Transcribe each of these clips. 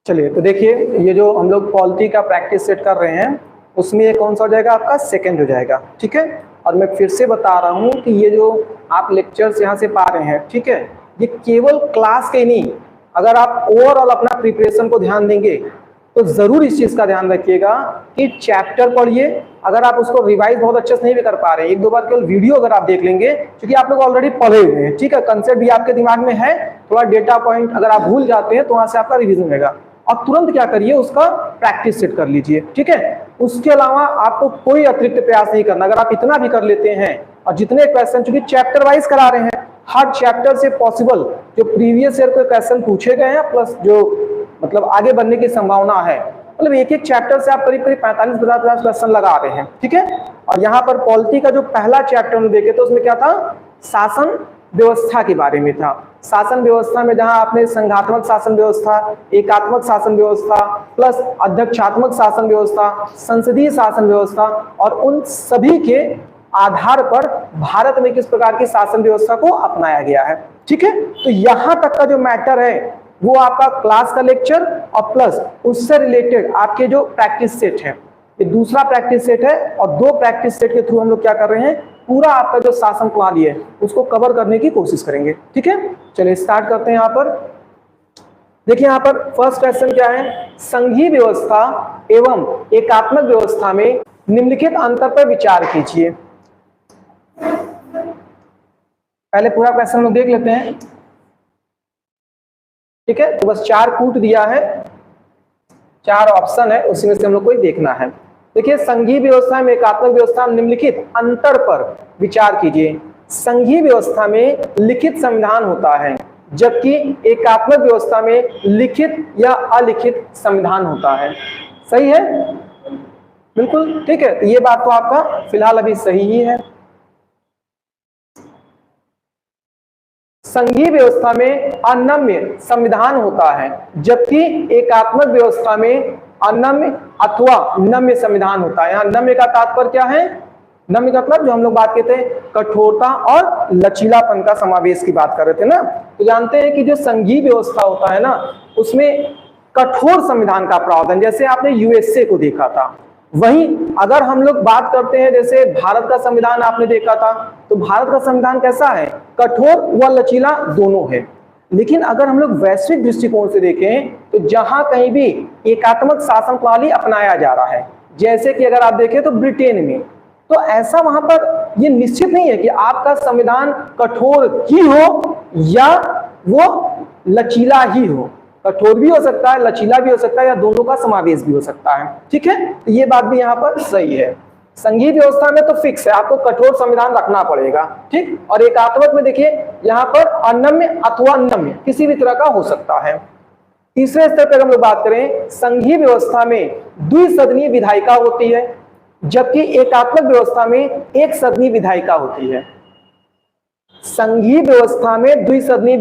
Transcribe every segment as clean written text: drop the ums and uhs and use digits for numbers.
चलिए तो देखिए, ये जो हम लोग पॉलिटी का प्रैक्टिस सेट कर रहे हैं उसमें ये कौन सा हो जाएगा, आपका सेकंड हो जाएगा। ठीक है, और मैं फिर से बता रहा हूँ कि ये जो आप लेक्चर्स यहाँ से पा रहे हैं, ठीक है, ये केवल क्लास के नहीं, अगर आप ओवरऑल अपना प्रिपरेशन को ध्यान देंगे तो जरूर इस चीज का ध्यान रखिएगा कि चैप्टर पढ़िए। अगर आप उसको रिवाइज बहुत अच्छे से नहीं भी कर पा रहे हैं, एक दो बार केवल वीडियो अगर आप देख लेंगे, क्योंकि आप लोग ऑलरेडी पढ़े हुए हैं, ठीक है, कंसेप्ट भी आपके दिमाग में है, थोड़ा डेटा पॉइंट अगर आप भूल जाते हैं तो वहां से आपका रिविजन होगा। और तुरंत क्या करिए, उसका प्रैक्टिस सेट कर लीजिए। ठीक है, उसके अलावा आपको कोई अतिरिक्त प्रयास नहीं करना। अगर आप इतना भी कर लेते हैं, और जितने क्वेश्चन चूंकि चैप्टर वाइज करा रहे हैं, हर चैप्टर से पॉसिबल जो प्रीवियस ईयर के क्वेश्चन पूछे गए हैं प्लस जो मतलब आगे बढ़ने की संभावना है, मतलब एक एक चैप्टर से आप करीब करीब 45-50 क्वेश्चन लगा रहे हैं। ठीक है, और यहाँ पर पॉलिटी का जो पहला चैप्टर में देखे तो उसमें क्या था, शासन व्यवस्था के बारे में था। शासन व्यवस्था में जहां आपने संघात्मक शासन व्यवस्था, एकात्मक शासन व्यवस्था प्लस अध्यक्षात्मक शासन व्यवस्था, संसदीय शासन व्यवस्था, और उन सभी के आधार पर भारत में किस प्रकार की शासन व्यवस्था को अपनाया गया है। ठीक है, तो यहां तक का जो मैटर है वो आपका क्लास का लेक्चर और प्लस उससे रिलेटेड आपके जो प्रैक्टिस सेट है, ये दूसरा प्रैक्टिस सेट है, और दो प्रैक्टिस सेट के थ्रू हम लोग क्या कर रहे हैं, पूरा आपका जो शासन प्रणाली है उसको कवर करने की कोशिश करेंगे। ठीक है, चलिए स्टार्ट करते हैं। यहाँ पर देखिए, यहाँ पर फर्स्ट क्वेश्चन क्या है, संघीय व्यवस्था एवं एकात्मक व्यवस्था में निम्नलिखित अंतर पर विचार कीजिए। पहले पूरा क्वेश्चन लोग देख लेते हैं। ठीक है, तो बस 4 कूट दिया है, 4 ऑप्शन है, उसी में से हम लोग को ही देखना है। देखिए, संघीय व्यवस्था में एकात्मक व्यवस्था में निम्नलिखित अंतर पर विचार कीजिए। संघीय व्यवस्था में लिखित संविधान होता है, जबकि एकात्मक व्यवस्था में लिखित या अलिखित संविधान होता है। सही है, बिल्कुल ठीक है, तो ये बात तो आपका फिलहाल अभी सही ही है। संघीय व्यवस्था में अनम्य संविधान होता है, जबकि एकात्मक व्यवस्था में अनम्य अथवा नम्य संविधान होता है। यहाँ नम्य का तात्पर्य क्या है, नम्य का मतलब जो हम लोग बात कहते हैं कठोरता और लचीलापन का समावेश की बात कर रहे थे ना। तो जानते हैं कि जो संघीय व्यवस्था होता है ना, उसमें कठोर संविधान का प्रावधान, जैसे आपने यूएसए को देखा था। वहीं अगर हम लोग बात करते हैं, जैसे भारत का संविधान आपने देखा था, तो भारत का संविधान कैसा है, कठोर व लचीला दोनों है। लेकिन अगर हम लोग वैश्विक दृष्टिकोण से देखें तो जहां कहीं भी एकात्मक शासन प्रणाली अपनाया जा रहा है, जैसे कि अगर आप देखें तो ब्रिटेन में, तो ऐसा वहां पर ये निश्चित नहीं है कि आपका संविधान कठोर ही हो या वो लचीला ही हो। कठोर भी हो सकता है, लचीला भी हो सकता है, या दोनों का समावेश भी हो सकता है। ठीक है, तो ये बात भी यहाँ पर सही है। संघीय व्यवस्था में तो फिक्स है, आपको कठोर संविधान रखना पड़ेगा। ठीक, और एकात्मक में देखिए यहाँ पर अनम्य अथवा नम्य किसी भी तरह का हो सकता है। तीसरे स्तर पर हम लोग बात करें, संघीय व्यवस्था में द्विसदनीय विधायिका होती है, जबकि एकात्मक व्यवस्था में एक सदनीय विधायिका होती है। संघीय व्यवस्था में द्विसदनीय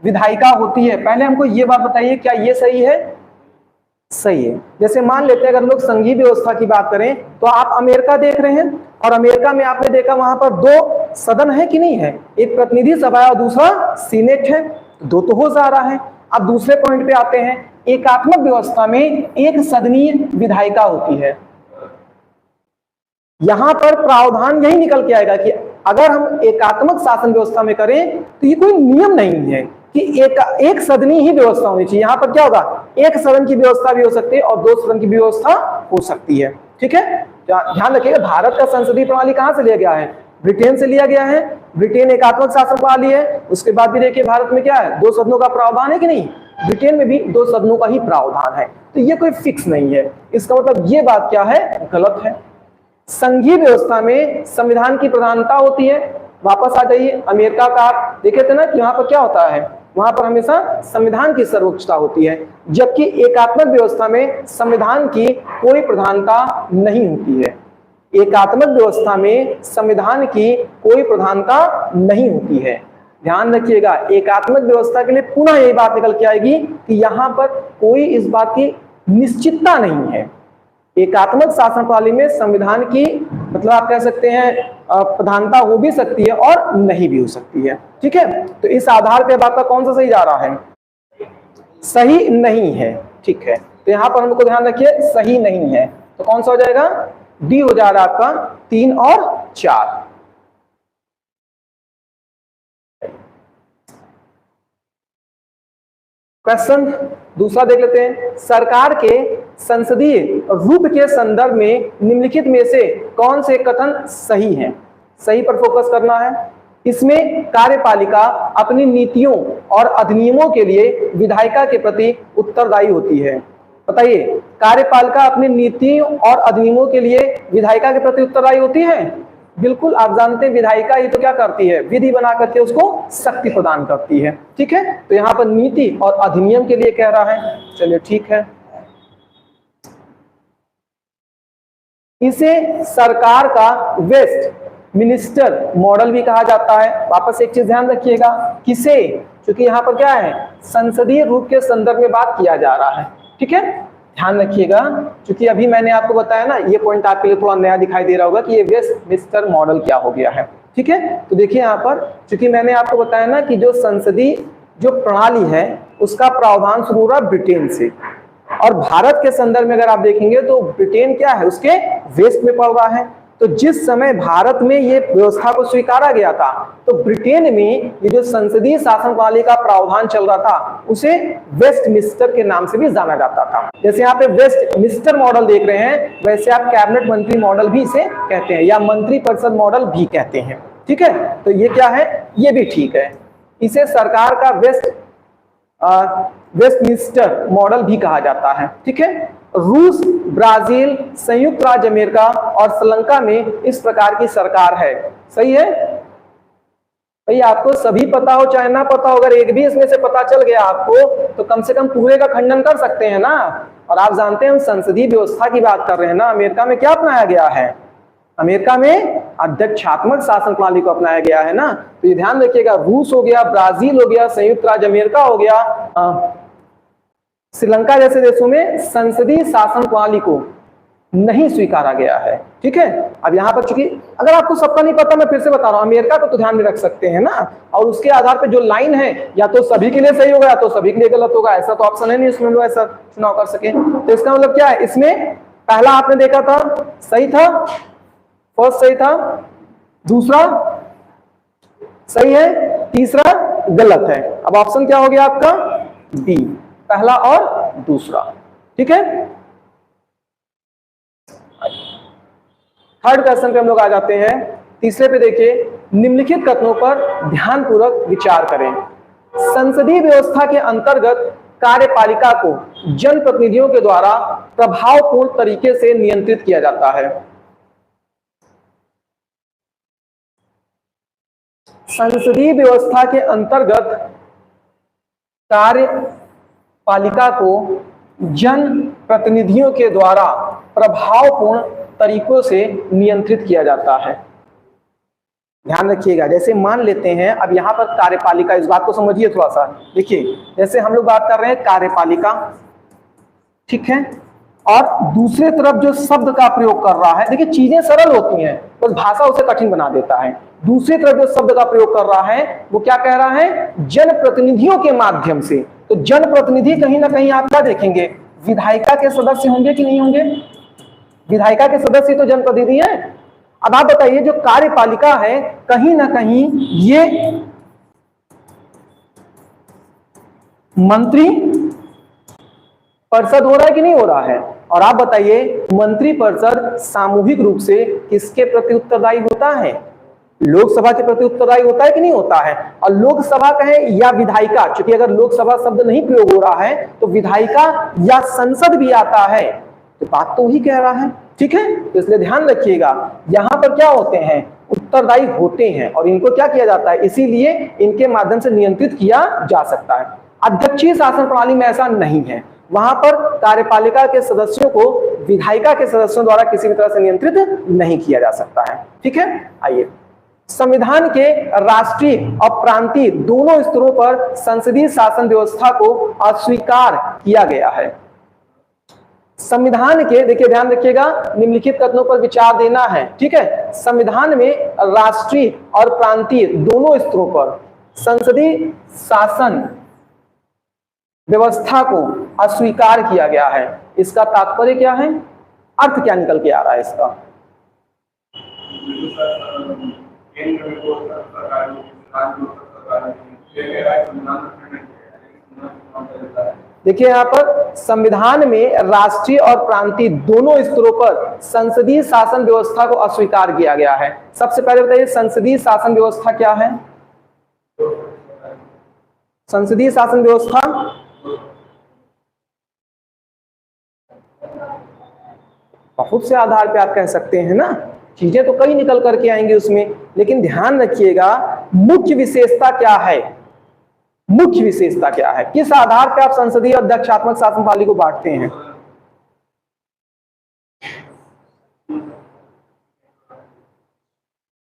विधायिका होती है। पहले हमको ये बात बताइए, क्या ये सही है? सही है। जैसे मान लेते हैं अगर लोग संघीय व्यवस्था की बात करें तो आप अमेरिका देख रहे हैं, और अमेरिका में आपने देखा वहां पर 2 सदन है कि नहीं है, एक प्रतिनिधि सभा और दूसरा सीनेट है, 2 तो हो जा रहा है। अब दूसरे पॉइंट पे आते हैं, एकात्मक व्यवस्था में एक सदनीय विधायिका होती है। यहां पर प्रावधान यही निकल के आएगा कि अगर हम एकात्मक शासन व्यवस्था में करें तो ये कोई नियम नहीं है कि एक सदनी ही व्यवस्था होनी चाहिए। यहाँ पर क्या होगा, एक सदन की व्यवस्था भी हो सकती है और 2 सदन की व्यवस्था हो सकती है। ठीक है, ध्यान रखिएगा, भारत का संसदीय प्रणाली कहाँ से लिया गया है, ब्रिटेन से लिया गया है। ब्रिटेन एकात्मक शासन प्रणाली है। उसके बाद भी देखिए भारत में क्या है, 2 सदनों का प्रावधान है कि नहीं, ब्रिटेन में भी 2 सदनों का ही प्रावधान है। तो ये कोई फिक्स नहीं है, इसका मतलब ये बात क्या है, गलत है। संघीय व्यवस्था में संविधान की प्रधानता होती है। वापस आ जाइए, अमेरिका का आप देखे थे ना कि वहां पर क्या होता है, वहां पर हमेशा संविधान की सर्वोच्चता होती है, जबकि एकात्मक व्यवस्था में संविधान की कोई प्रधानता नहीं होती है। एकात्मक व्यवस्था में संविधान की कोई प्रधानता नहीं होती है। ध्यान रखिएगा, एकात्मक व्यवस्था के लिए पुनः यही बात निकल के आएगी कि यहाँ पर कोई इस बात की निश्चितता नहीं है। एकात्मक शासन प्रणाली में संविधान की मतलब आप कह सकते हैं प्रधानता हो भी सकती है और नहीं भी हो सकती है। ठीक है, तो इस आधार पे बात का कौन सा सही जा रहा है, सही नहीं है। ठीक है। तो यहाँ पर हमको ध्यान रखिए सही नहीं है, तो कौन सा हो जाएगा, डी हो जा रहा है आपका 3 और 4। क्वेश्चन दूसरा देख लेते हैं। सरकार के संसदीय रूप के संदर्भ में निम्नलिखित में से कौन से कथन सही हैं? सही पर फोकस करना है। इसमें कार्यपालिका अपनी नीतियों और अधिनियमों के लिए विधायिका के प्रति उत्तरदायी होती है। बताइए, कार्यपालिका अपनी नीतियों और अधिनियमों के लिए विधायिका के प्रति उत्तरदायी होती है? बिल्कुल, आप जानते हैं विधायिका ये तो क्या करती है, विधि बना करके उसको शक्ति प्रदान करती है। ठीक है, तो यहाँ पर नीति और अधिनियम के लिए कह रहा है। चलिए ठीक है, इसे सरकार का वेस्ट मिनिस्टर मॉडल भी कहा जाता है। वापस एक चीज ध्यान रखिएगा, किसे, क्योंकि यहाँ पर क्या है, संसदीय रूप के संदर्भ में बात किया जा रहा है। ठीक है, ध्यान रखिएगा, क्योंकि अभी मैंने आपको बताया ना, ये पॉइंट आपके लिए थोड़ा नया दिखाई दे रहा होगा कि ये वेस्ट मिनिस्टर मॉडल क्या हो गया है। ठीक है, तो देखिए यहाँ पर, क्योंकि मैंने आपको बताया ना कि जो संसदीय जो प्रणाली है उसका प्रावधान शुरू हो रहा ब्रिटेन से, और भारत के संदर्भ में अगर आप देखेंगे तो ब्रिटेन क्या है, उसके वेस्ट में पड़ रहा है। तो जिस समय भारत में ये व्यवस्था को स्वीकारा गया था, तो ब्रिटेन में ये जो संसदीय शासन प्रणाली का प्रावधान चल रहा था उसे वेस्टमिनिस्टर के नाम से भी जाना जाता था। जैसे यहाँ पे वेस्टमिनिस्टर मॉडल देख रहे हैं, वैसे आप कैबिनेट मंत्री मॉडल भी इसे कहते हैं, या मंत्री परिषद मॉडल भी कहते हैं। ठीक है, तो ये क्या है, ये भी ठीक है, इसे सरकार का वेस्टमिनिस्टर मॉडल भी कहा जाता है। ठीक है, रूस, ब्राजील, संयुक्त राज्य अमेरिका और श्रीलंका में इस प्रकार की सरकार है। सही है भाई, आपको सभी पता हो चाहे ना पता हो, अगर एक भी इसमें से पता चल गया आपको तो कम से कम पूरे का खंडन कर सकते हैं ना। और आप जानते हैं हम संसदीय व्यवस्था की बात कर रहे हैं ना, अमेरिका में क्या अपनाया गया है, अमेरिका में अध्यक्षात्मक शासन प्रणाली को अपनाया गया है ना। तो ये ध्यान रखिएगा, रूस हो गया, ब्राजील हो गया, संयुक्त राज्य अमेरिका हो गया, श्रीलंका जैसे देशों में संसदीय शासन प्रणाली को नहीं स्वीकारा गया है। ठीक है, अब यहाँ पर चूंकि अगर आपको सबका नहीं पता, मैं फिर से बता रहा हूँ, अमेरिका को तो ध्यान में रख सकते हैं ना, और उसके आधार पर जो लाइन है या तो सभी के लिए सही होगा या तो सभी के लिए गलत होगा, ऐसा तो ऑप्शन है नहीं उसमें लोग ऐसा चुनाव कर सके। तो इसका मतलब क्या है, इसमें पहला आपने देखा था सही था, फर्स्ट सही था, दूसरा सही है, तीसरा गलत है। अब ऑप्शन क्या हो गया आपका, बी, पहला और दूसरा। ठीक है, थर्ड क्वेश्चन पे हम लोग आ जाते हैं। तीसरे पे देखिए, निम्नलिखित कथनों पर ध्यानपूर्वक विचार करें। संसदीय व्यवस्था के अंतर्गत कार्यपालिका को जनप्रतिनिधियों के द्वारा प्रभावपूर्ण तरीके से नियंत्रित किया जाता है। संसदीय व्यवस्था के अंतर्गत कार्यपालिका को जनप्रतिनिधियों के द्वारा प्रभावपूर्ण तरीकों से नियंत्रित किया जाता है। ध्यान रखिएगा, जैसे मान लेते हैं, अब यहाँ पर कार्यपालिका, इस बात को समझिए थोड़ा सा। देखिए, जैसे हम लोग बात कर रहे हैं कार्यपालिका, ठीक है, और दूसरे तरफ जो शब्द का प्रयोग कर रहा है, देखिए चीजें सरल होती हैं, बस भाषा उसे कठिन बना देता है। दूसरी तरफ जो शब्द का प्रयोग कर रहा है वो क्या कह रहा है, जनप्रतिनिधियों के माध्यम से। तो जनप्रतिनिधि कहीं ना कहीं आप क्या देखेंगे, विधायिका के सदस्य होंगे कि नहीं होंगे, विधायिका के सदस्य तो जनप्रतिनिधि हैं। अब आप बताइए, जो कार्यपालिका है कहीं ना कहीं ये मंत्री परिषद हो रहा है कि नहीं हो रहा है, और आप बताइए मंत्री परिषद सामूहिक रूप से किसके प्रति उत्तरदायी होता है, लोकसभा के प्रति उत्तरदायी होता है कि नहीं होता है। और लोकसभा कहें या विधायिका, क्योंकि अगर लोकसभा शब्द नहीं प्रयोग हो रहा है तो विधायिका या संसद भी आता है, तो बात तो वही कह रहा है। ठीक है, तो इसलिए ध्यान रखिएगा, यहां पर क्या होते हैं, उत्तरदायी होते हैं, और इनको क्या किया जाता है, इसीलिए इनके माध्यम से नियंत्रित किया जा सकता है। अध्यक्षीय शासन प्रणाली में ऐसा नहीं है, वहां पर कार्यपालिका के सदस्यों को विधायिका के सदस्यों द्वारा किसी भी तरह से नियंत्रित नहीं किया जा सकता है। ठीक है, आइए, संविधान के राष्ट्रीय और प्रांतीय दोनों स्तरों पर संसदीय शासन व्यवस्था को अस्वीकार किया गया है। संविधान के, देखिए ध्यान रखिएगा, निम्नलिखित कथनों पर विचार देना है। ठीक है, संविधान में राष्ट्रीय और प्रांतीय दोनों स्तरों पर संसदीय शासन व्यवस्था को अस्वीकार किया गया है। इसका तात्पर्य क्या है, अर्थ क्या निकल के आ रहा है इसका? देखिए यहाँ पर संविधान में राष्ट्रीय और प्रांतीय दोनों स्तरों पर संसदीय शासन व्यवस्था को अस्वीकार किया गया है। सबसे पहले बताइए संसदीय शासन व्यवस्था क्या है? संसदीय शासन व्यवस्था बहुत से आधार पे आप कह सकते हैं ना, चीजें तो कई निकल करके आएंगी उसमें, लेकिन ध्यान रखिएगा मुख्य विशेषता क्या है, मुख्य विशेषता क्या है, किस आधार पर आप संसदीय और दक्षात्मक शासन प्रणाली को बांटते हैं?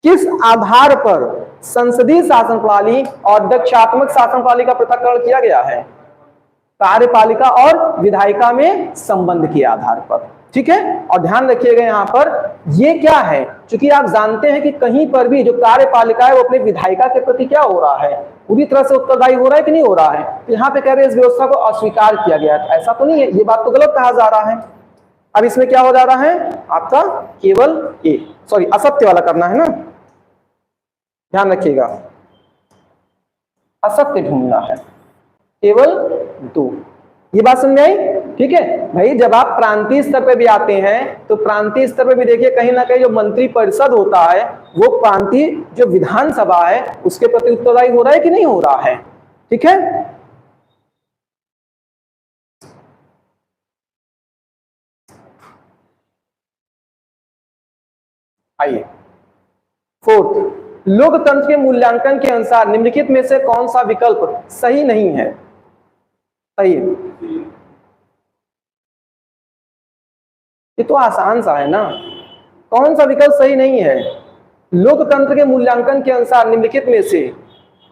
किस आधार पर संसदीय शासन प्रणाली और दक्षात्मक शासन प्रणाली का पृथक्करण किया गया है? कार्यपालिका और विधायिका में संबंध के आधार पर, ठीक है। और ध्यान रखिएगा यहाँ पर ये क्या है, क्योंकि आप जानते हैं कि कहीं पर भी जो कार्यपालिका है वो अपने विधायिका के प्रति क्या हो रहा है, पूरी तरह से उत्तरदायी हो रहा है कि नहीं हो रहा है। तो यहाँ पे कह रहे हैं इस व्यवस्था को अस्वीकार किया गया है, ऐसा तो नहीं है, ये बात तो गलत कहा जा रहा है। अब इसमें क्या हो जा रहा है आपका, केवल असत्य वाला करना है ना, ध्यान रखिएगा, असत्य ढूंढना है, केवल 2। ये बात समझ आई, ठीक है भाई। जब आप प्रांतीय स्तर पे भी आते हैं तो प्रांतीय स्तर पे भी देखिए कहीं ना कहीं जो मंत्री परिषद होता है वो प्रांतीय जो विधानसभा है उसके प्रति उत्तरदायी हो रहा है कि नहीं हो रहा है, ठीक है। आइए 4th, लोकतंत्र के मूल्यांकन के अनुसार निम्नलिखित में से कौन सा विकल्प सही नहीं है? सही है, ये तो आसान सा है ना, कौन सा विकल्प सही नहीं है? लोकतंत्र के मूल्यांकन के अनुसार निम्नलिखित में से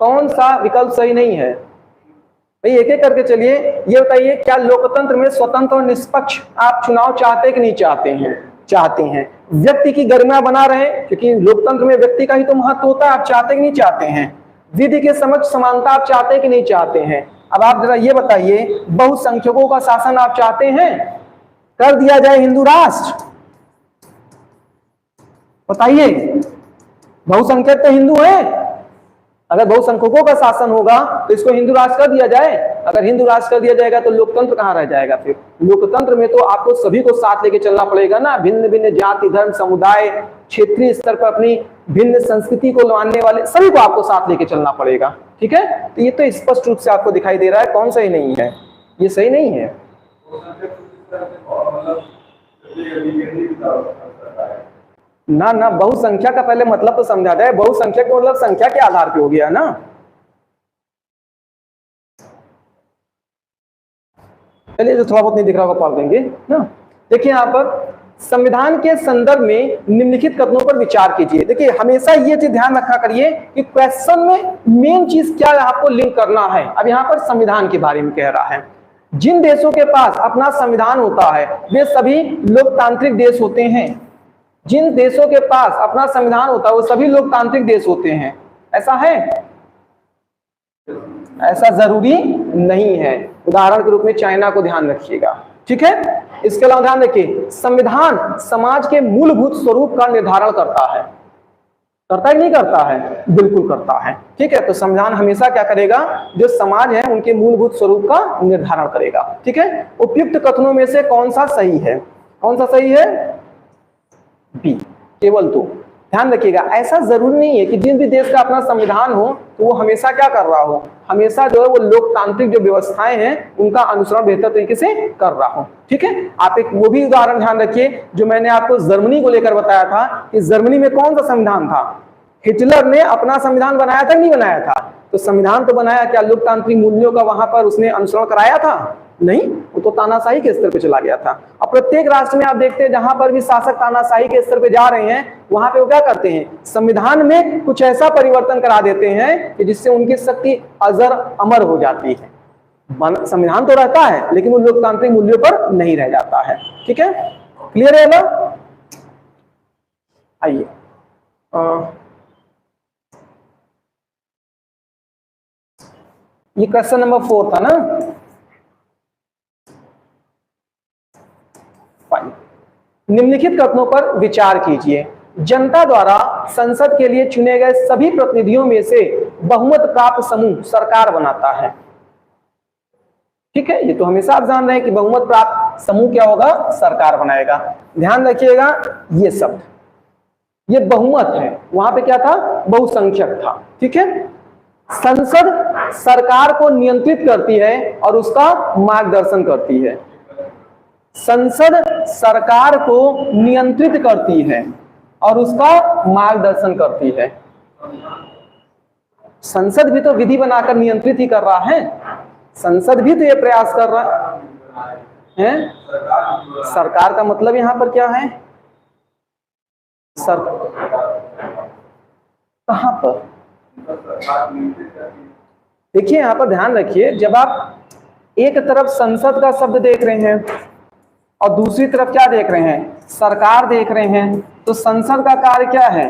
कौन सा विकल्प सही नहीं है? भाई एक एक करके चलिए, ये बताइए क्या लोकतंत्र में स्वतंत्र और निष्पक्ष आप चुनाव चाहते हैं कि नहीं चाहते हैं? चाहते हैं। व्यक्ति की गरिमा बना रहे, क्योंकि लोकतंत्र में व्यक्ति का ही तो महत्व होता है, आप चाहते कि नहीं चाहते हैं? विधि के समक्ष समानता आप चाहते हैं कि नहीं चाहते हैं? अब आप जरा ये बताइए, बहुसंख्यकों का शासन आप चाहते हैं? कर दिया जाए हिंदू राष्ट्र, बताइए। बहुसंख्यक तो हिंदू है, अगर बहुसंख्यकों का शासन होगा तो इसको हिंदू राष्ट्र कर दिया जाए। अगर हिंदू राष्ट्र कर दिया जाएगा तो लोकतंत्र कहाँ रह जाएगा? फिर लोकतंत्र में तो आपको सभी को साथ लेके चलना पड़ेगा ना, भिन्न भिन्न जाति धर्म समुदाय क्षेत्रीय स्तर पर अपनी भिन्न संस्कृति को मानने वाले सभी को आपको साथ लेके चलना पड़ेगा, ठीक है। तो ये तो स्पष्ट रूप से आपको दिखाई दे रहा है कौन सही नहीं है, ये सही नहीं है। ना ना, बहुसंख्या का पहले मतलब तो समझा जाए, बहुसंख्या का मतलब संख्या के आधार पे हो गया ना। चलिए जो थोड़ा बहुत नहीं दिख रहा होगा पढ़ देंगे ना। देखिए यहाँ पर संविधान के संदर्भ में निम्नलिखित कथनों पर विचार कीजिए। देखिए हमेशा ये चीज ध्यान रखा करिए कि क्वेश्चन में मेन चीज क्या है आपको लिंक करना है। अब यहाँ पर संविधान के बारे में कह रहा है, जिन देशों के पास अपना संविधान होता है वे सभी लोकतांत्रिक देश होते हैं। जिन देशों के पास अपना संविधान होता है वो सभी लोकतांत्रिक देश होते हैं। ऐसा है? ऐसा जरूरी नहीं है। उदाहरण के रूप में चाइना को ध्यान रखिएगा, ठीक है। इसके अलावा ध्यान रखिए संविधान समाज के मूलभूत स्वरूप का निर्धारण करता है। करता है नहीं करता है? बिल्कुल करता है, ठीक है। तो संविधान हमेशा क्या करेगा, जो समाज है उनके मूलभूत स्वरूप का निर्धारण करेगा, ठीक है। उपयुक्त कथनों में से कौन सा सही है? कौन सा सही है? बी, केवल 2। ध्यान रखिएगा ऐसा जरूरी नहीं है कि जिस भी देश का अपना संविधान हो तो वो हमेशा क्या कर रहा हो, हमेशा जो है वो लोकतांत्रिक जो व्यवस्थाएं हैं उनका अनुसरण बेहतर तरीके से कर रहा हो, ठीक है। आप एक वो भी उदाहरण ध्यान रखिए जो मैंने आपको जर्मनी को लेकर बताया था कि जर्मनी में कौन सा संविधान था। हिटलर ने अपना संविधान बनाया था नहीं बनाया था? तो संविधान तो बनाया, क्या लोकतांत्रिक मूल्यों का वहां पर उसने अनुसरण कराया था? नहीं, वो तो तानाशाही के स्तर पे चला गया था। अब प्रत्येक राष्ट्र में आप देखते हैं जहां पर भी शासक तानाशाही के स्तर पे जा रहे हैं वहां पे वो क्या करते हैं, संविधान में कुछ ऐसा परिवर्तन करा देते हैं कि जिससे उनकी शक्ति अजर अमर हो जाती है। संविधान तो रहता है लेकिन वो लोकतांत्रिक मूल्यों पर नहीं रह जाता है, ठीक है। क्लियर है ना? आइए ये क्वेश्चन नंबर 4 था ना। 5। निम्नलिखित कथनों पर विचार कीजिए। जनता द्वारा संसद के लिए चुने गए सभी प्रतिनिधियों में से बहुमत प्राप्त समूह सरकार बनाता है। ठीक है, ये तो हमेशा आप जान रहे हैं कि बहुमत प्राप्त समूह क्या होगा, सरकार बनाएगा। ध्यान रखिएगा ये शब्द, ये बहुमत है, वहां पे क्या था, बहुसंख्यक था। ठीक है, संसद सरकार को नियंत्रित करती है और उसका मार्गदर्शन करती है। संसद सरकार को नियंत्रित करती है और उसका मार्गदर्शन करती है। संसद भी तो विधि बनाकर नियंत्रित ही कर रहा है, संसद भी तो ये प्रयास कर रहा है। सरकार का मतलब यहां पर क्या है, कहां पर, देखिए यहां पर ध्यान रखिए, जब आप एक तरफ संसद का शब्द देख रहे हैं और दूसरी तरफ क्या देख रहे हैं, सरकार देख रहे हैं, तो संसद का कार्य क्या है,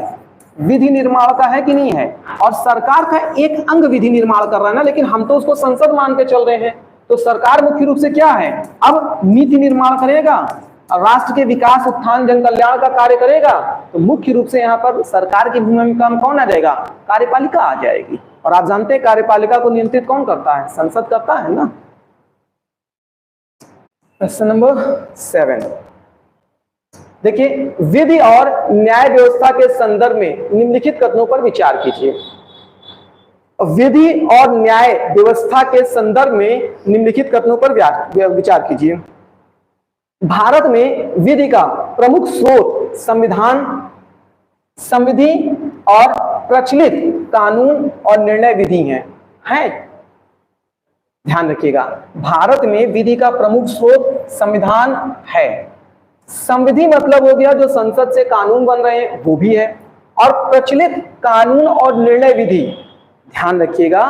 विधि निर्माण का है कि नहीं है, और सरकार का एक अंग विधि निर्माण कर रहा है ना, लेकिन हम तो उसको संसद मान के चल रहे हैं। तो सरकार मुख्य रूप से क्या है, अब नीति निर्माण करेगा, राष्ट्र के विकास, उत्थान, जन कल्याण का कार्य करेगा। तो मुख्य रूप से यहाँ पर सरकार की भूमिका में कौन आ जाएगा, कार्यपालिका आ जाएगी। और आप जानते हैं कार्यपालिका को नियंत्रित कौन करता है, संसद करता है ना। क्वेश्चन नंबर 7 देखिए, विधि और न्याय व्यवस्था के संदर्भ में निम्नलिखित कथनों पर विचार कीजिए। विधि और न्याय व्यवस्था के संदर्भ में निम्नलिखित कथनों पर विचार कीजिए। भारत में विधि का प्रमुख स्रोत संविधान, संविधि और प्रचलित कानून और निर्णय विधि है। ध्यान रखिएगा, भारत में विधि का प्रमुख स्रोत संविधान है। संविधि मतलब हो गया जो संसद से कानून बन रहे हैं वो भी है, और प्रचलित कानून और निर्णय विधि। ध्यान रखिएगा,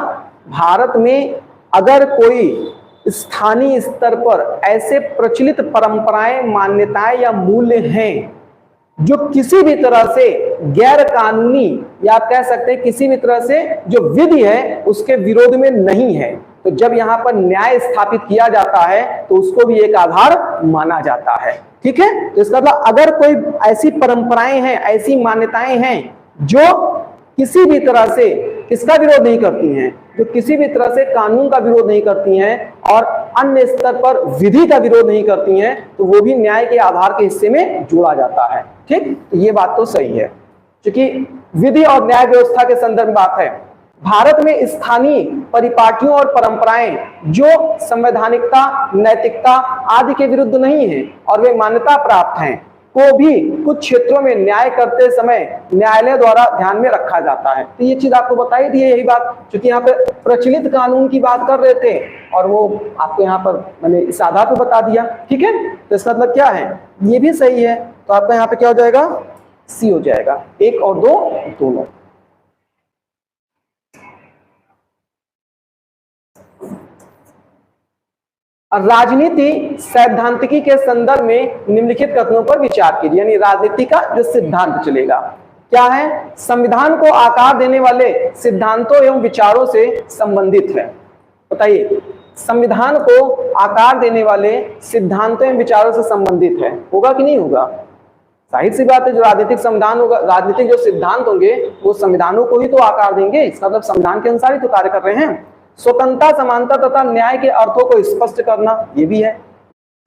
भारत में अगर कोई स्थानीय स्तर पर ऐसे प्रचलित परंपराएं, मान्यताएं या मूल्य हैं जो किसी भी तरह से गैर कानूनी, या आप कह सकते हैं किसी भी तरह से जो विधि है उसके विरोध में नहीं है, तो जब यहां पर न्याय स्थापित किया जाता है तो उसको भी एक आधार माना जाता है। ठीक है, तो इसका मतलब अगर कोई ऐसी परंपराएं हैं, ऐसी मान्यताएं हैं जो किसी भी तरह से किसका विरोध नहीं करती हैं, जो किसी भी तरह से कानून का विरोध नहीं करती हैं और अन्य स्तर पर विधि का विरोध नहीं करती हैं, तो वो भी न्याय के आधार के हिस्से में जोड़ा जाता है। ठीक, तो ये बात तो सही है, क्योंकि विधि और न्याय व्यवस्था के संदर्भ में बात है। भारत में स्थानीय परिपाटियों और परंपराएं जो संवैधानिकता, नैतिकता आदि के विरुद्ध नहीं है और वे मान्यता प्राप्त हैं, को भी कुछ क्षेत्रों में न्याय करते समय न्यायालय द्वारा ध्यान में रखा जाता है। तो ये चीज आपको बताई दी है, यही बात, क्योंकि यहाँ पे प्रचलित कानून की बात कर रहे थे और वो आपको यहाँ पर मैंने इस आधार पर बता दिया। ठीक है, तो इसका मतलब क्या है, ये भी सही है, तो आपका यहाँ पे क्या हो जाएगा, सी हो जाएगा, 1 और 2 दोनों। राजनीति सैद्धांतिकी के संदर्भ में निम्नलिखित कथनों पर विचार कीजिए, यानी राजनीति का जो सिद्धांत चलेगा क्या है, संविधान को आकार देने वाले सिद्धांतों एवं विचारों से संबंधित है। बताइए, संविधान को आकार देने वाले सिद्धांतों एवं विचारों से संबंधित है, होगा कि नहीं होगा? जाहिर सी बात है, जो राजनीतिक संविधान होगा, राजनीतिक जो सिद्धांत होंगे वो संविधानों को ही तो आकार देंगे, इसका मतलब संविधान के अनुसार ही तो कार्य कर रहे हैं। स्वतंत्रता, समानता तथा न्याय के अर्थों को स्पष्ट करना, ये भी है।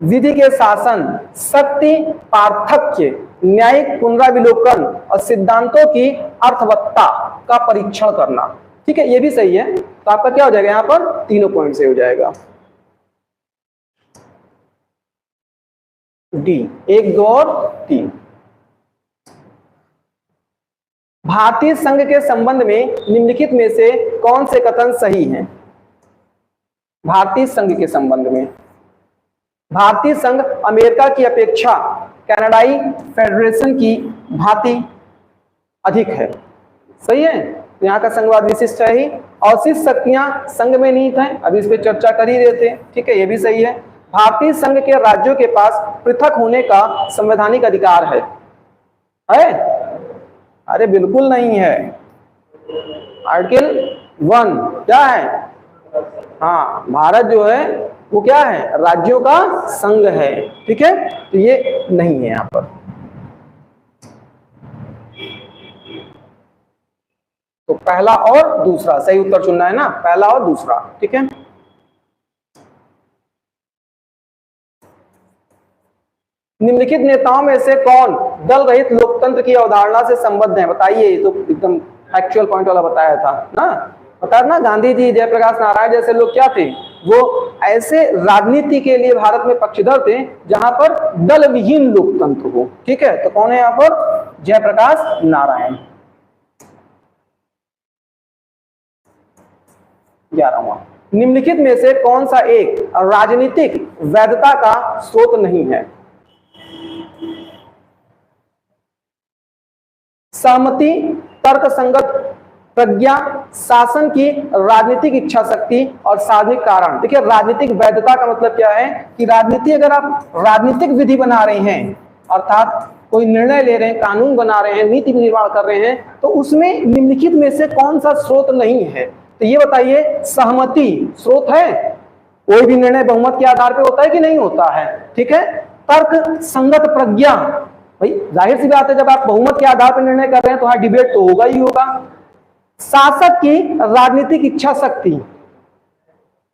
विधि के शासन, शक्ति, पार्थक्य, न्यायिक पुनराविलोकन और सिद्धांतों की अर्थवत्ता का परीक्षण करना। ठीक है, ये भी सही है, तो आपका क्या हो जाएगा, यहां पर तीनों पॉइंट से हो जाएगा। डी 1, 2 और 3। भारतीय संघ के संबंध में निम्नलिखित में से कौन से कथन सही हैं? भारतीय संघ के संबंध में, भारतीय संघ अमेरिका की अपेक्षा कनाडाई फेडरेशन की भांति अधिक है। सही है, यहाँ का संघवाद विशिष्ट है ही। अवशिष्ट शक्तियां संघ में निहित हैं, अभी इस पे चर्चा कर ही रहे थे। ठीक है, ये भी सही है। भारतीय संघ के राज्यों के पास पृथक होने का संवैधानिक अधिकार है? अरे बिल्कुल नहीं है। आर्टिकल 1 क्या है? हाँ, भारत जो है वो क्या है, राज्यों का संघ है। ठीक है, तो ये नहीं है यहां पर। तो पहला और दूसरा सही उत्तर चुनना है ना, पहला और दूसरा। ठीक है, निम्नलिखित नेताओं में से कौन दल रहित लोकतंत्र की अवधारणा से संबद्ध है, बताइए। ये तो एकदम फैक्चुअल पॉइंट वाला बताया था ना, बताया ना, गांधी जी, जयप्रकाश नारायण जैसे लोग क्या थे, वो ऐसे राजनीति के लिए भारत में पक्षधर थे जहां पर दल विहीन लोकतंत्र हो। ठीक है, तो कौन है यहां पर, जयप्रकाश नारायण। 11वां, निम्नलिखित में से कौन सा एक राजनीतिक वैधता का स्रोत नहीं है, सहमति, तर्क संगत प्रज्ञा, शासन की राजनीतिक इच्छा शक्ति और सार्वजनिक कारण। देखिए, राजनीतिक वैधता का मतलब क्या है कि राजनीति, अगर आप राजनीतिक विधि बना रहे हैं, अर्थात कोई निर्णय ले रहे हैं, कानून बना रहे हैं, नीति निर्माण कर रहे हैं, तो उसमें निम्नलिखित में से कौन सा स्रोत नहीं है। तो ये बताइए, सहमति स्रोत है, कोई भी निर्णय बहुमत के आधार पर होता है कि नहीं होता है। ठीक है, तर्क संगत प्रज्ञा, भाई जाहिर सी बात है, जब आप बहुमत के आधार पर निर्णय कर रहे हैं तो वहां डिबेट तो होगा ही होगा। शासक की राजनीतिक इच्छा शक्ति,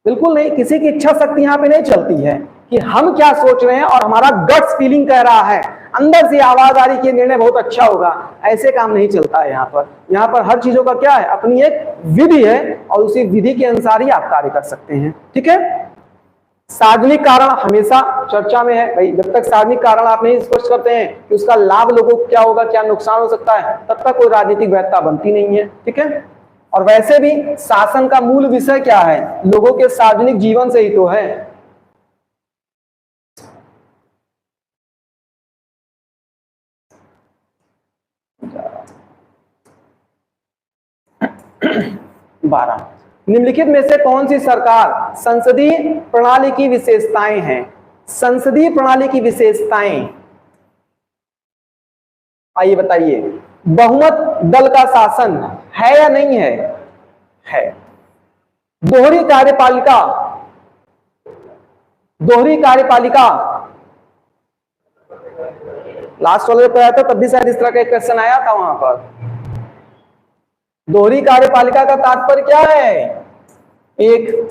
बिल्कुल नहीं, किसी की इच्छा शक्ति यहां पे नहीं चलती है कि हम क्या सोच रहे हैं और हमारा गट्स फीलिंग कह रहा है, अंदर से आवाज आ रही कि निर्णय बहुत अच्छा होगा, ऐसे काम नहीं चलता है यहाँ पर। यहाँ पर हर चीजों का क्या है, अपनी एक विधि है और उसी विधि के अनुसार ही आप कार्य कर सकते हैं। ठीक है, सार्वजनिक कारण हमेशा चर्चा में है भाई, जब तक सार्वजनिक कारण आप नहीं स्पष्ट करते हैं कि उसका लाभ लोगों को क्या होगा, क्या नुकसान हो सकता है, तब तक कोई राजनीतिक वैधता बनती नहीं है। ठीक है, और वैसे भी शासन का मूल विषय क्या है, लोगों के सार्वजनिक जीवन से ही तो है। बारह, निम्नलिखित में से कौन सी सरकार संसदीय प्रणाली की विशेषताएं हैं, संसदीय प्रणाली की विशेषताएं, आइए बताइए। बहुमत दल का शासन है या नहीं है, है। दोहरी कार्यपालिका, दोहरी कार्यपालिका, लास्ट वाले पे आया था तब भी शायद इस तरह का एक क्वेश्चन आया था वहां पर। दोहरी कार्यपालिका का तात्पर्य क्या है, एक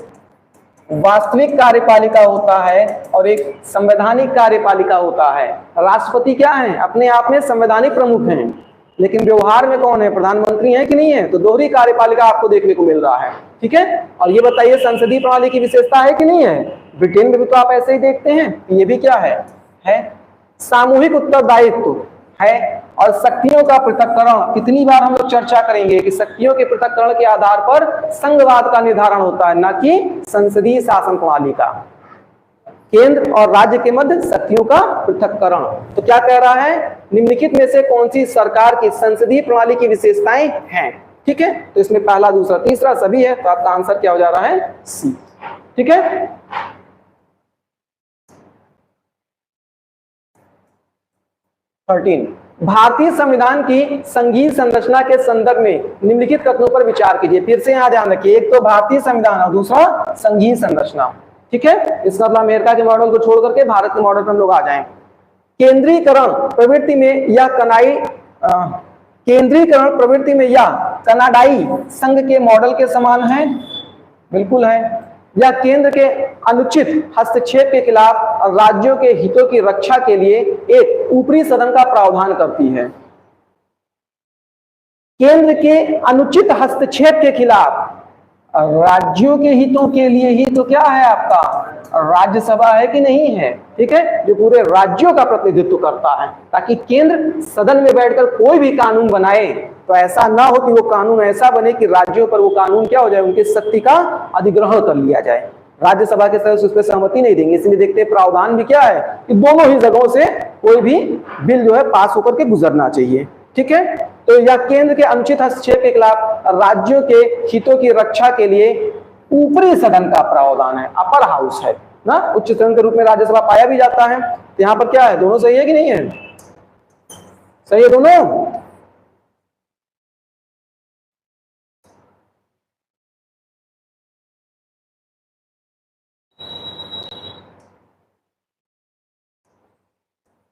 वास्तविक कार्यपालिका होता है और एक संवैधानिक कार्यपालिका होता है। राष्ट्रपति क्या है, अपने आप में संवैधानिक प्रमुख हैं, लेकिन व्यवहार में कौन है, प्रधानमंत्री है कि नहीं है। तो दोहरी कार्यपालिका आपको देखने को मिल रहा है। ठीक है, और ये बताइए संसदीय प्रणाली की विशेषता है कि नहीं है, ब्रिटेन में भी तो आप ऐसे ही देखते हैं, ये भी क्या है। सामूहिक उत्तरदायित्व है, और शक्तियों का पृथक्करण, कितनी बार हम लोग चर्चा करेंगे कि शक्तियों के पृथक्करण के आधार पर संघवाद का निर्धारण होता है, न कि संसदीय शासन प्रणाली का। केंद्र और राज्य के मध्य शक्तियों का पृथक्करण। तो क्या कह रहा है, निम्नलिखित में से कौन सी सरकार की संसदीय प्रणाली की विशेषताएं हैं। ठीक है, तो इसमें पहला, दूसरा, तीसरा सभी है, तो आपका आंसर क्या हो जा रहा है, सी। ठीक है, 13, भारतीय संविधान की संघीय संरचना के संदर्भ में निम्नलिखित कथनों पर विचार कीजिए। फिर से यहां ध्यान रखिए, एक तो भारतीय संविधान और दूसरा संघीय संरचना। ठीक है, इसका मतलब अमेरिका के मॉडल को छोड़ करके भारत के मॉडल पर हम लोग आ जाएं। केंद्रीकरण प्रवृत्ति में यह केंद्रीकरण प्रवृत्ति में यह कनाडाई संघ के मॉडल के समान है, बिल्कुल है। या केंद्र के अनुचित हस्तक्षेप के खिलाफ राज्यों के हितों की रक्षा के लिए एक ऊपरी सदन का प्रावधान करती है। केंद्र के अनुचित हस्तक्षेप के खिलाफ राज्यों के हितों के लिए ही तो क्या है आपका राज्यसभा है कि नहीं है। ठीक है, जो पूरे राज्यों का प्रतिनिधित्व करता है, ताकि केंद्र सदन में बैठकर कोई भी कानून बनाए तो ऐसा ना हो कि वो कानून ऐसा बने कि राज्यों पर वो कानून क्या हो जाए, उनकी शक्ति का अधिग्रहण कर लिया जाए। राज्यसभा के सदस्य उस पर सहमति नहीं देंगे, इसलिए देखते प्रावधान भी क्या है कि दोनों ही जगहों से कोई भी बिल जो है पास होकर के गुजरना चाहिए। ठीक है, तो यह केंद्र के अनुचित हस्तक्षेप के खिलाफ राज्यों के हितों की रक्षा के लिए ऊपरी सदन का प्रावधान है, अपर हाउस है ना। उच्च सदन के रूप में राज्यसभा पाया भी जाता है। तो यहां पर क्या है, दोनों सही है कि नहीं है, सही है दोनों।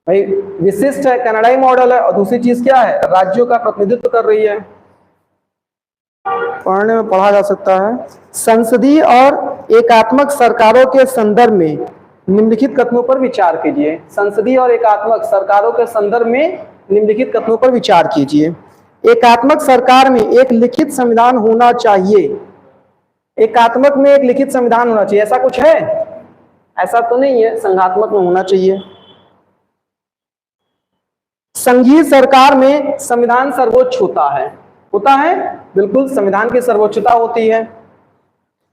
भाई विशिष्ट है, कनाडाई मॉडल है, और दूसरी चीज क्या है, राज्यों का प्रतिनिधित्व कर रही है। पढ़ने में पढ़ा जा सकता है। संसदीय और एकात्मक सरकारों के संदर्भ में निम्नलिखित कथनों पर विचार कीजिए। संसदीय और एकात्मक सरकारों के संदर्भ में निम्नलिखित कथनों पर विचार कीजिए। एकात्मक सरकार में एक लिखित संविधान होना चाहिए। एकात्मक में एक लिखित संविधान होना चाहिए, ऐसा कुछ है? ऐसा तो नहीं है, संघात्मक में होना चाहिए। संघीय सरकार में संविधान सर्वोच्च होता है, बिल्कुल संविधान की सर्वोच्चता होती है।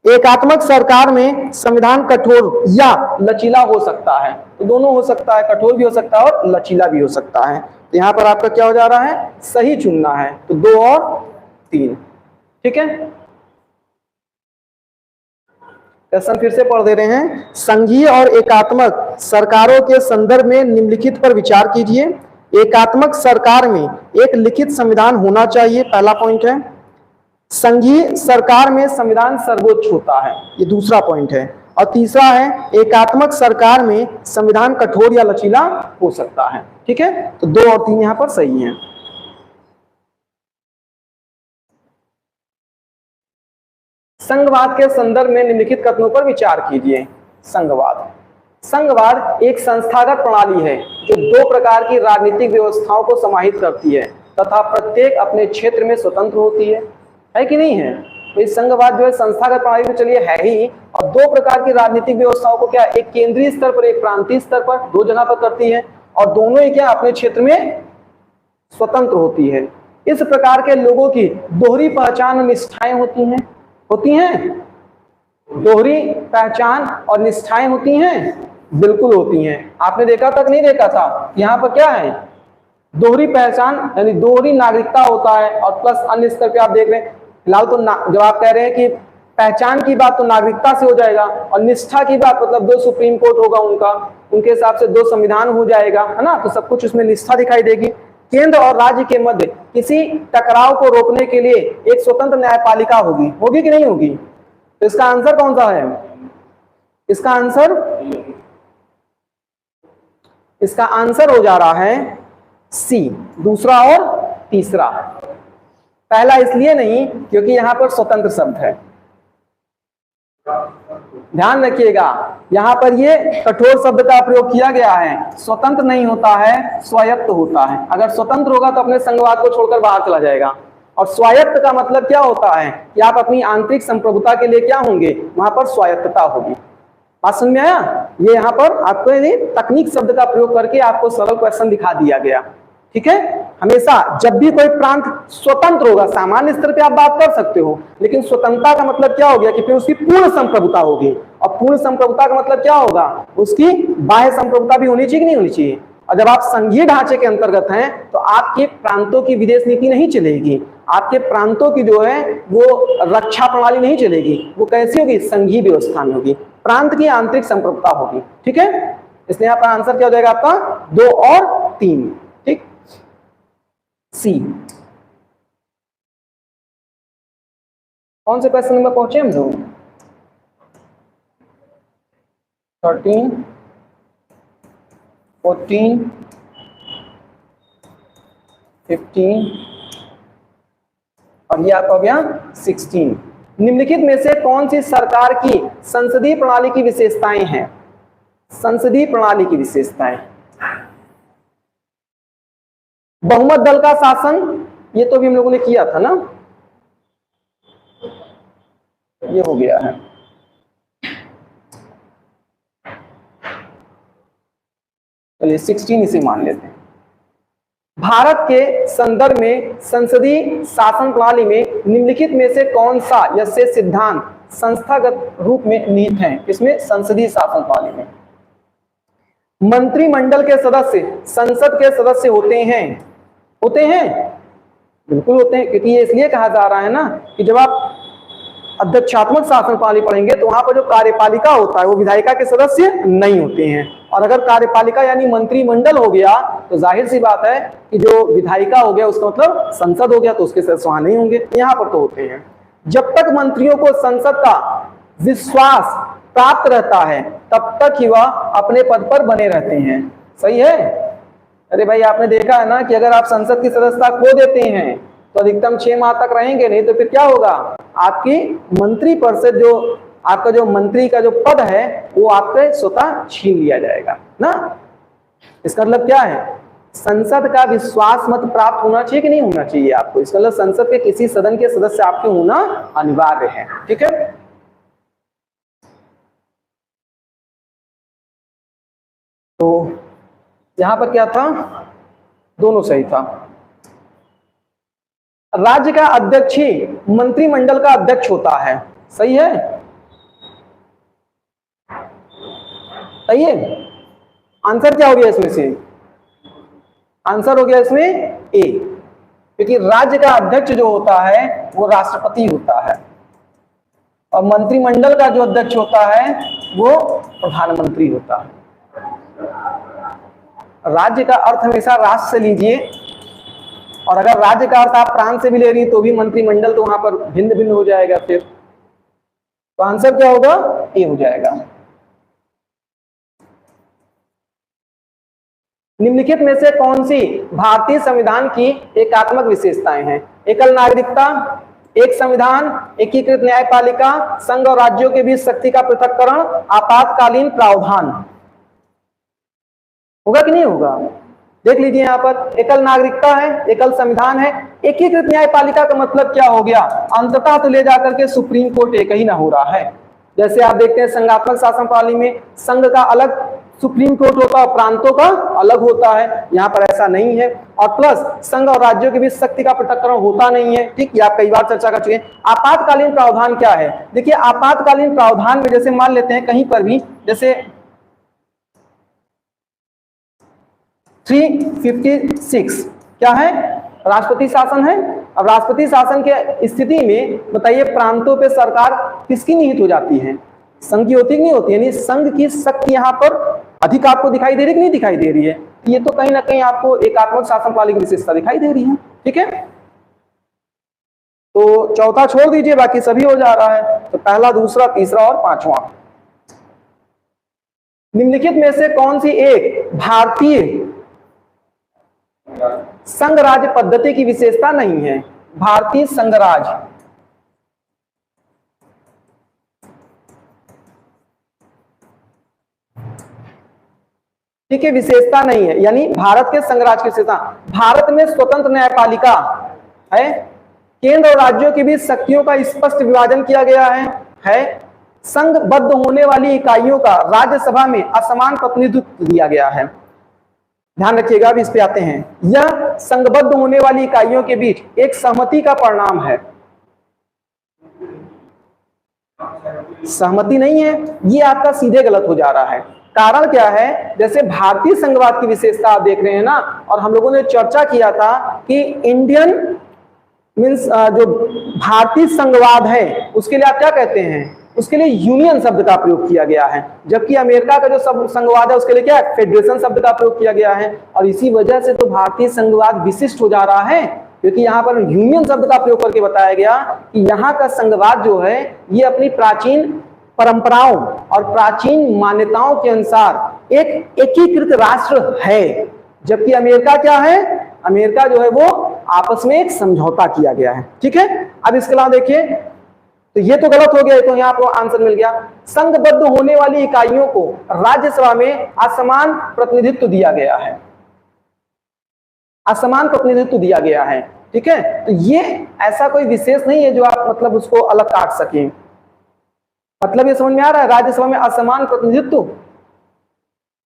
एकात्मक सरकार में संविधान कठोर या लचीला हो सकता है, तो दोनों हो सकता है, कठोर भी हो सकता है और लचीला भी हो सकता है। तो यहां पर आपका क्या हो जा रहा है, सही चुनना है, तो 2 और 3। ठीक है, क्वेश्चन फिर से पढ़ दे रहे हैं। संघीय और एकात्मक सरकारों के संदर्भ में निम्नलिखित पर विचार कीजिए। एकात्मक सरकार में एक लिखित संविधान होना चाहिए, पहला पॉइंट है। संघीय सरकार में संविधान सर्वोच्च होता है, ये दूसरा पॉइंट है। और तीसरा है, एकात्मक सरकार में संविधान कठोर या लचीला हो सकता है। ठीक है, तो 2 और 3 यहां पर सही हैं। संघवाद के संदर्भ में निम्नलिखित कथनों पर विचार कीजिए। संघवाद एक संस्थागत प्रणाली है जो 2 प्रकार की राजनीतिक व्यवस्थाओं को समाहित करती है तथा प्रत्येक अपने क्षेत्र में स्वतंत्र होती है कि नहीं है? तो इस संघवाद जो है संस्थागत प्रणाली तो चलिए है ही, और 2 प्रकार की राजनीतिक व्यवस्थाओं को क्या, एक केंद्रीय स्तर पर, एक प्रांतीय स्तर पर, 2 जगह पर करती है, और दोनों ही क्या अपने क्षेत्र में स्वतंत्र होती है। इस प्रकार के लोगों की दोहरी पहचान और निष्ठाएं होती हैं। दोहरी पहचान और निष्ठाएं होती हैं, बिल्कुल होती हैं। आपने देखा तक नहीं देखा था, यहाँ पर क्या है, दोहरी पहचान यानी दोहरी नागरिकता होता है, और प्लस अन्य स्तर पे आप देख रहे हैं। फिलहाल तो जब आप कह रहे हैं कि पहचान की बात तो नागरिकता से हो जाएगा, और निष्ठा की बात मतलब 2 सुप्रीम कोर्ट होगा उनके हिसाब से 2 संविधान हो जाएगा, है ना, तो सब कुछ उसमें निष्ठा दिखाई देगी। केंद्र और राज्य के मध्य किसी टकराव को रोकने के लिए एक स्वतंत्र न्यायपालिका होगी कि नहीं होगी? तो इसका आंसर कौन सा है? इसका आंसर हो जा रहा है सी, दूसरा और तीसरा। पहला इसलिए नहीं क्योंकि यहां पर स्वतंत्र शब्द है। ध्यान रखिएगा, यहां पर ये कठोर शब्द का प्रयोग किया गया है। स्वतंत्र नहीं होता है, स्वायत्त होता है। अगर स्वतंत्र होगा तो अपने संघवाद को छोड़कर बाहर चला जाएगा, और स्वायत्त का मतलब क्या होता है कि आप अपनी आंतरिक संप्रभुता के लिए क्या होंगे, वहां पर स्वायत्तता होगी। बात समझ में आया? ये यहाँ पर आपको तकनीक शब्द का प्रयोग करके आपको सरल क्वेश्चन दिखा दिया गया। ठीक है, हमेशा जब भी कोई प्रांत स्वतंत्र होगा, सामान्य स्तर पे आप बात कर सकते हो, लेकिन स्वतंत्रता का मतलब क्या हो गया कि फिर उसकी पूर्ण संप्रभुता होगी, और पूर्ण संप्रभुता का मतलब क्या होगा, उसकी बाह्य संप्रभुता भी होनी चाहिए कि नहीं होनी चाहिए। और जब आप संघीय ढांचे के अंतर्गत हैं तो आपके प्रांतों की विदेश नीति नहीं चलेगी, आपके प्रांतों की जो है वो रक्षा प्रणाली नहीं चलेगी। वो कैसी होगी? संघीय व्यवस्था में होगी, प्रांत की आंतरिक संप्रभुता होगी। ठीक है, इसलिए आपका आंसर क्या हो जाएगा आपका 2 और 3। ठीक, सी। कौन से क्वेश्चन नंबर पहुंचे हम लोग? 13, 14, 15 और ये आपका हो गया 16। निम्नलिखित में से कौन सी सरकार की संसदीय प्रणाली की विशेषताएं हैं? संसदीय प्रणाली की विशेषताएं, बहुमत दल का शासन, ये तो भी हम लोगों ने किया था ना, ये हो गया है। चलिए 16 इसे मान लेते हैं। भारत के संदर्भ में संसदीय शासन प्रणाली में निम्नलिखित में से कौन सा यह सिद्धांत संस्थागत रूप में निहित है? इसमें संसदीय शासन प्रणाली में मंत्रिमंडल के सदस्य संसद के सदस्य होते हैं बिल्कुल होते हैं, क्योंकि ये इसलिए कहा जा रहा है ना कि जब आप अध्यक्षात्मक शासन प्रणाली पढ़ेंगे तो वहां पर जो कार्यपालिका होता है वो विधायिका के सदस्य नहीं होते हैं, और अगर कार्यपालिका यानी मंत्रिमंडल हो गया तो जाहिर सी बात है कि जो विधायिका हो गया उसका मतलब संसद हो गया, तो उसके सदस्य वहां नहीं होंगे, यहाँ पर तो होते हैं। जब तक मंत्रियों को संसद का विश्वास प्राप्त रहता है तब तक ही वह अपने पद पर बने रहते हैं। सही है, अरे भाई आपने देखा है ना कि अगर आप संसद की सदस्यता खो देते हैं तो अधिकतम 6 माह तक रहेंगे, नहीं तो फिर क्या होगा, आपकी मंत्री पद से जो आपका जो मंत्री का जो पद है वो आपके स्वतः छीन लिया जाएगा ना। इसका मतलब क्या है, संसद का विश्वास मत प्राप्त होना चाहिए कि नहीं होना चाहिए आपको। इसका मतलब संसद के किसी सदन के सदस्य आपके होना अनिवार्य है। ठीक है, तो यहां पर क्या था, दोनों सही था। राज्य का अध्यक्ष ही मंत्रिमंडल का अध्यक्ष होता है, सही है, सही है। आंसर क्या हो गया इसमें से, आंसर हो गया इसमें ए, क्योंकि राज्य का अध्यक्ष जो होता है वो राष्ट्रपति होता है और मंत्रिमंडल का जो अध्यक्ष होता है वो प्रधानमंत्री होता है। राज्य का अर्थ हमेशा राष्ट्र से लीजिए, और अगर राज्य का अर्थ आप प्रांत से भी ले रही तो भी मंत्रिमंडल तो वहां पर भिन्न भिन्न हो जाएगा, फिर तो आंसर क्या होगा, ए हो जाएगा। निम्नलिखित में से कौन सी भारतीय संविधान की एकात्मक विशेषताएं हैं? एकल नागरिकता, एक संविधान, एकीकृत न्यायपालिका, संघ और राज्यों के बीच शक्ति का पृथक्करण, आपातकालीन प्रावधान। होगा कि नहीं होगा, देख लीजिए यहां पर एकल नागरिकता है, एकल संविधान है, एकीकृत न्यायपालिका का मतलब क्या हो गया, अंततः तो ले जाकर के सुप्रीम कोर्ट एक ही ना हो रहा है। जैसे आप देखते हैं संघात्मक शासन प्रणाली में संघ का अलग सुप्रीम कोर्ट होता है, प्रांतों का अलग होता है, यहाँ पर ऐसा नहीं है। और प्लस संघ और राज्यों के बीच शक्ति का पृथक्करण होता नहीं है। ठीक, ये आप कई बार चर्चा कर चुके हैं। आपातकालीन प्रावधान क्या है, देखिए आपातकालीन प्रावधान में जैसे मान लेते हैं कहीं पर भी, जैसे 356 क्या है, राष्ट्रपति शासन है। अब राष्ट्रपति शासन के स्थिति में बताइए प्रांतों पे सरकार किसकी निहित हो जाती है, संघ की होती नहीं होती, यानी संघ की शक्ति यहाँ पर अधिक आपको दिखाई दे रही कि नहीं दिखाई दे रही है। ये तो कहीं ना कहीं आपको एकात्मक शासन प्रणाली की विशेषता दिखाई दे रही है। ठीक है, तो चौथा छोड़ दीजिए, बाकी सभी हो जा रहा है। तो पहला, दूसरा, तीसरा और पांचवा। निम्नलिखित में से कौन सी एक भारतीय संघ राज्य पद्धति की विशेषता नहीं है? भारतीय संघ राज्य, ठीक है, विशेषता नहीं है, यानी भारत के संघ राज्य की विशेषता। भारत में स्वतंत्र न्यायपालिका है, केंद्र और राज्यों के बीच शक्तियों का स्पष्ट विभाजन किया गया है, संघबद्ध होने वाली इकाइयों का राज्यसभा में असमान प्रतिनिधित्व दिया गया है। ध्यान रखिएगा, अब इस पे आते हैं। यह संघबद्ध होने वाली इकाइयों के बीच एक सहमति का परिणाम है। सहमति नहीं है, ये आपका सीधे गलत हो जा रहा है। कारण क्या है, जैसे भारतीय संघवाद की विशेषता आप देख रहे हैं ना, और हम लोगों ने चर्चा किया था कि इंडियन मींस जो भारतीय संघवाद है उसके लिए आप क्या कहते हैं, उसके लिए यूनियन शब्द का प्रयोग किया गया है, जबकि अमेरिका का जो संघवाद है उसके लिए क्या है, फेडरेशन शब्द का प्रयोग किया गया है। और इसी वजह से तो भारतीय संघवाद विशिष्ट हो जा रहा है, क्योंकि यहाँ पर यूनियन शब्द का प्रयोग करके बताया गया कि यहाँ का संघवाद जो है ये अपनी प्राचीन परंपराओं और प्राचीन मान्यताओं के अनुसार एक एकीकृत राष्ट्र है, जबकि अमेरिका क्या है, अमेरिका जो है वो आपस में एक समझौता किया गया है। ठीक है, अब इसके अलावा देखिए, तो ये तो गलत हो गया, तो यहाँ आपको आंसर मिल गया। संघबद्ध होने वाली इकाइयों को राज्यसभा में असमान प्रतिनिधित्व दिया गया है, असमान प्रतिनिधित्व दिया गया है। ठीक है, तो ये ऐसा कोई विशेष नहीं है जो आप मतलब उसको अलग काट सकें। मतलब ये समझ में आ रहा है, राज्यसभा में असमान प्रतिनिधित्व,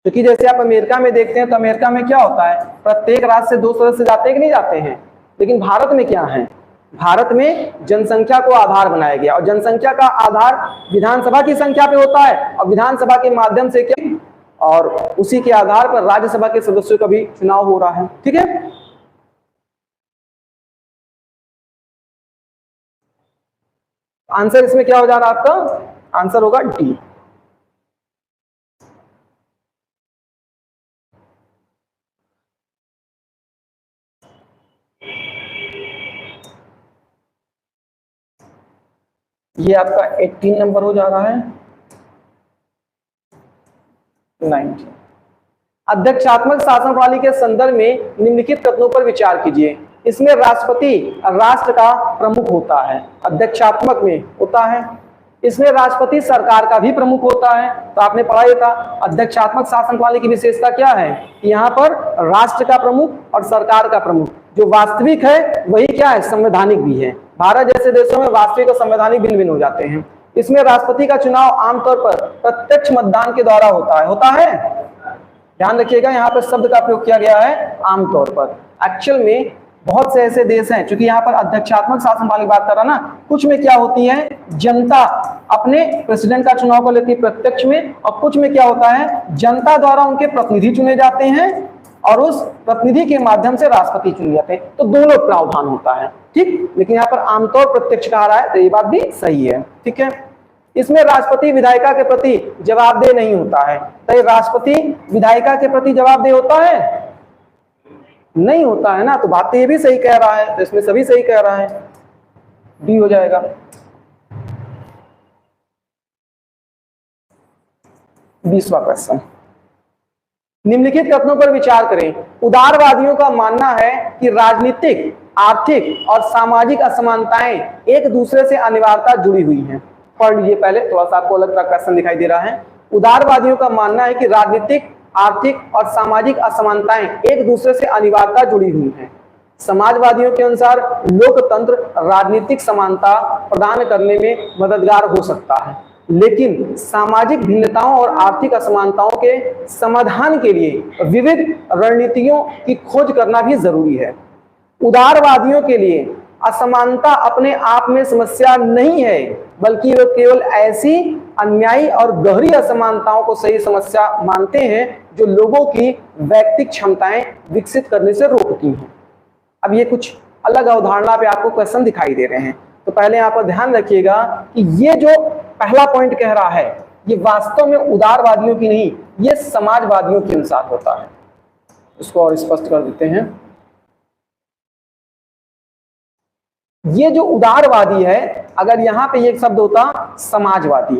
क्योंकि जैसे आप अमेरिका में देखते हैं तो अमेरिका में क्या होता है, प्रत्येक राज्य से 2 सदस्य जाते हैं कि नहीं जाते हैं, लेकिन भारत में क्या है, भारत में जनसंख्या को आधार बनाया गया और जनसंख्या का आधार विधानसभा की संख्या पे होता है, और विधानसभा के माध्यम से क्या, और उसी के आधार पर राज्यसभा के सदस्यों का भी चुनाव हो रहा है। ठीक है, आंसर इसमें क्या हो जा रहा है आपका, आंसर होगा डी। ये आपका 18 नंबर हो जा रहा है, 19। अध्यक्षात्मक शासन प्रणाली के संदर्भ में निम्नलिखित कथनों पर विचार कीजिए। इसमें राष्ट्रपति राष्ट्र का प्रमुख होता है, अध्यक्षात्मक में होता है। इसमें राष्ट्रपति सरकार का भी प्रमुख होता है। तो आपने पढ़ा ही था अध्यक्षात्मक शासन प्रणाली की विशेषता क्या है कि यहाँ पर राष्ट्र का प्रमुख और सरकार का प्रमुख जो वास्तविक है वही क्या है, संवैधानिक भी है। भारत जैसे देशों में वास्तविक और संवैधानिक भिन्न भिन्न हो जाते हैं। इसमें राष्ट्रपति का चुनाव आमतौर पर प्रत्यक्ष मतदान के द्वारा होता है। ध्यान रखिएगा, यहाँ पर शब्द का प्रयोग किया गया है आमतौर पर। एक्चुअल में बहुत से ऐसे देश हैं, क्योंकि यहाँ पर अध्यक्षात्मक शासन प्रणाली की बात कर रहा ना, कुछ में क्या होती है, जनता अपने प्रेसिडेंट का चुनाव कर लेती है प्रत्यक्ष में, और कुछ में क्या होता है, जनता द्वारा उनके प्रतिनिधि चुने जाते हैं और उस प्रतिनिधि के माध्यम से राष्ट्रपति चुने जाते हैं। तो दोनों प्रावधान होता है, ठीक। लेकिन यहाँ पर आमतौर प्रत्यक्ष कहा रहा है, तो ये बात भी सही है, ठीक है। इसमें राष्ट्रपति विधायिका के प्रति जवाबदेह नहीं होता है। तो राष्ट्रपति विधायिका के प्रति जवाबदेह होता है, नहीं होता है ना। तो बात तो ये भी सही कह रहा है, तो इसमें सभी सही कह रहा है, डी हो जाएगा। 20वां क्वेश्चन, निम्नलिखित कथनों पर विचार करें। उदारवादियों का मानना है कि राजनीतिक, आर्थिक और सामाजिक असमानताएं एक दूसरे से अनिवार्यता जुड़ी हुई हैं। पढ़ लीजिए पहले, थोड़ा सा आपको अलग तरह का क्वेश्चन दिखाई दे रहा है। उदारवादियों का मानना है कि राजनीतिक, आर्थिक और सामाजिक असमानताएं एक दूसरे से अनिवार्यता जुड़ी हुई हैं। समाजवादियों के अनुसार लोकतंत्र राजनीतिक समानता प्रदान करने में मददगार हो सकता है, लेकिन सामाजिक भिन्नताओं और आर्थिक असमानताओं के समाधान के लिए विविध रणनीतियों की खोज करना भी जरूरी है। उदारवादियों के लिए असमानता अपने आप में समस्या नहीं है, बल्कि वे केवल ऐसी अन्यायी और गहरी असमानताओं को सही समस्या मानते हैं जो लोगों की व्यक्तिगत क्षमताएं विकसित करने से रोकती हैं। अब ये कुछ अलग अवधारणा पे आपको क्वेश्चन दिखाई दे रहे हैं। तो पहले यहाँ पर ध्यान रखिएगा कि ये जो पहला पॉइंट कह रहा है ये वास्तव में उदारवादियों की नहीं, ये समाजवादियों के अनुसार होता है। इसको और स्पष्ट कर देते हैं। ये जो उदारवादी है, अगर यहाँ पे एक शब्द होता समाजवादी,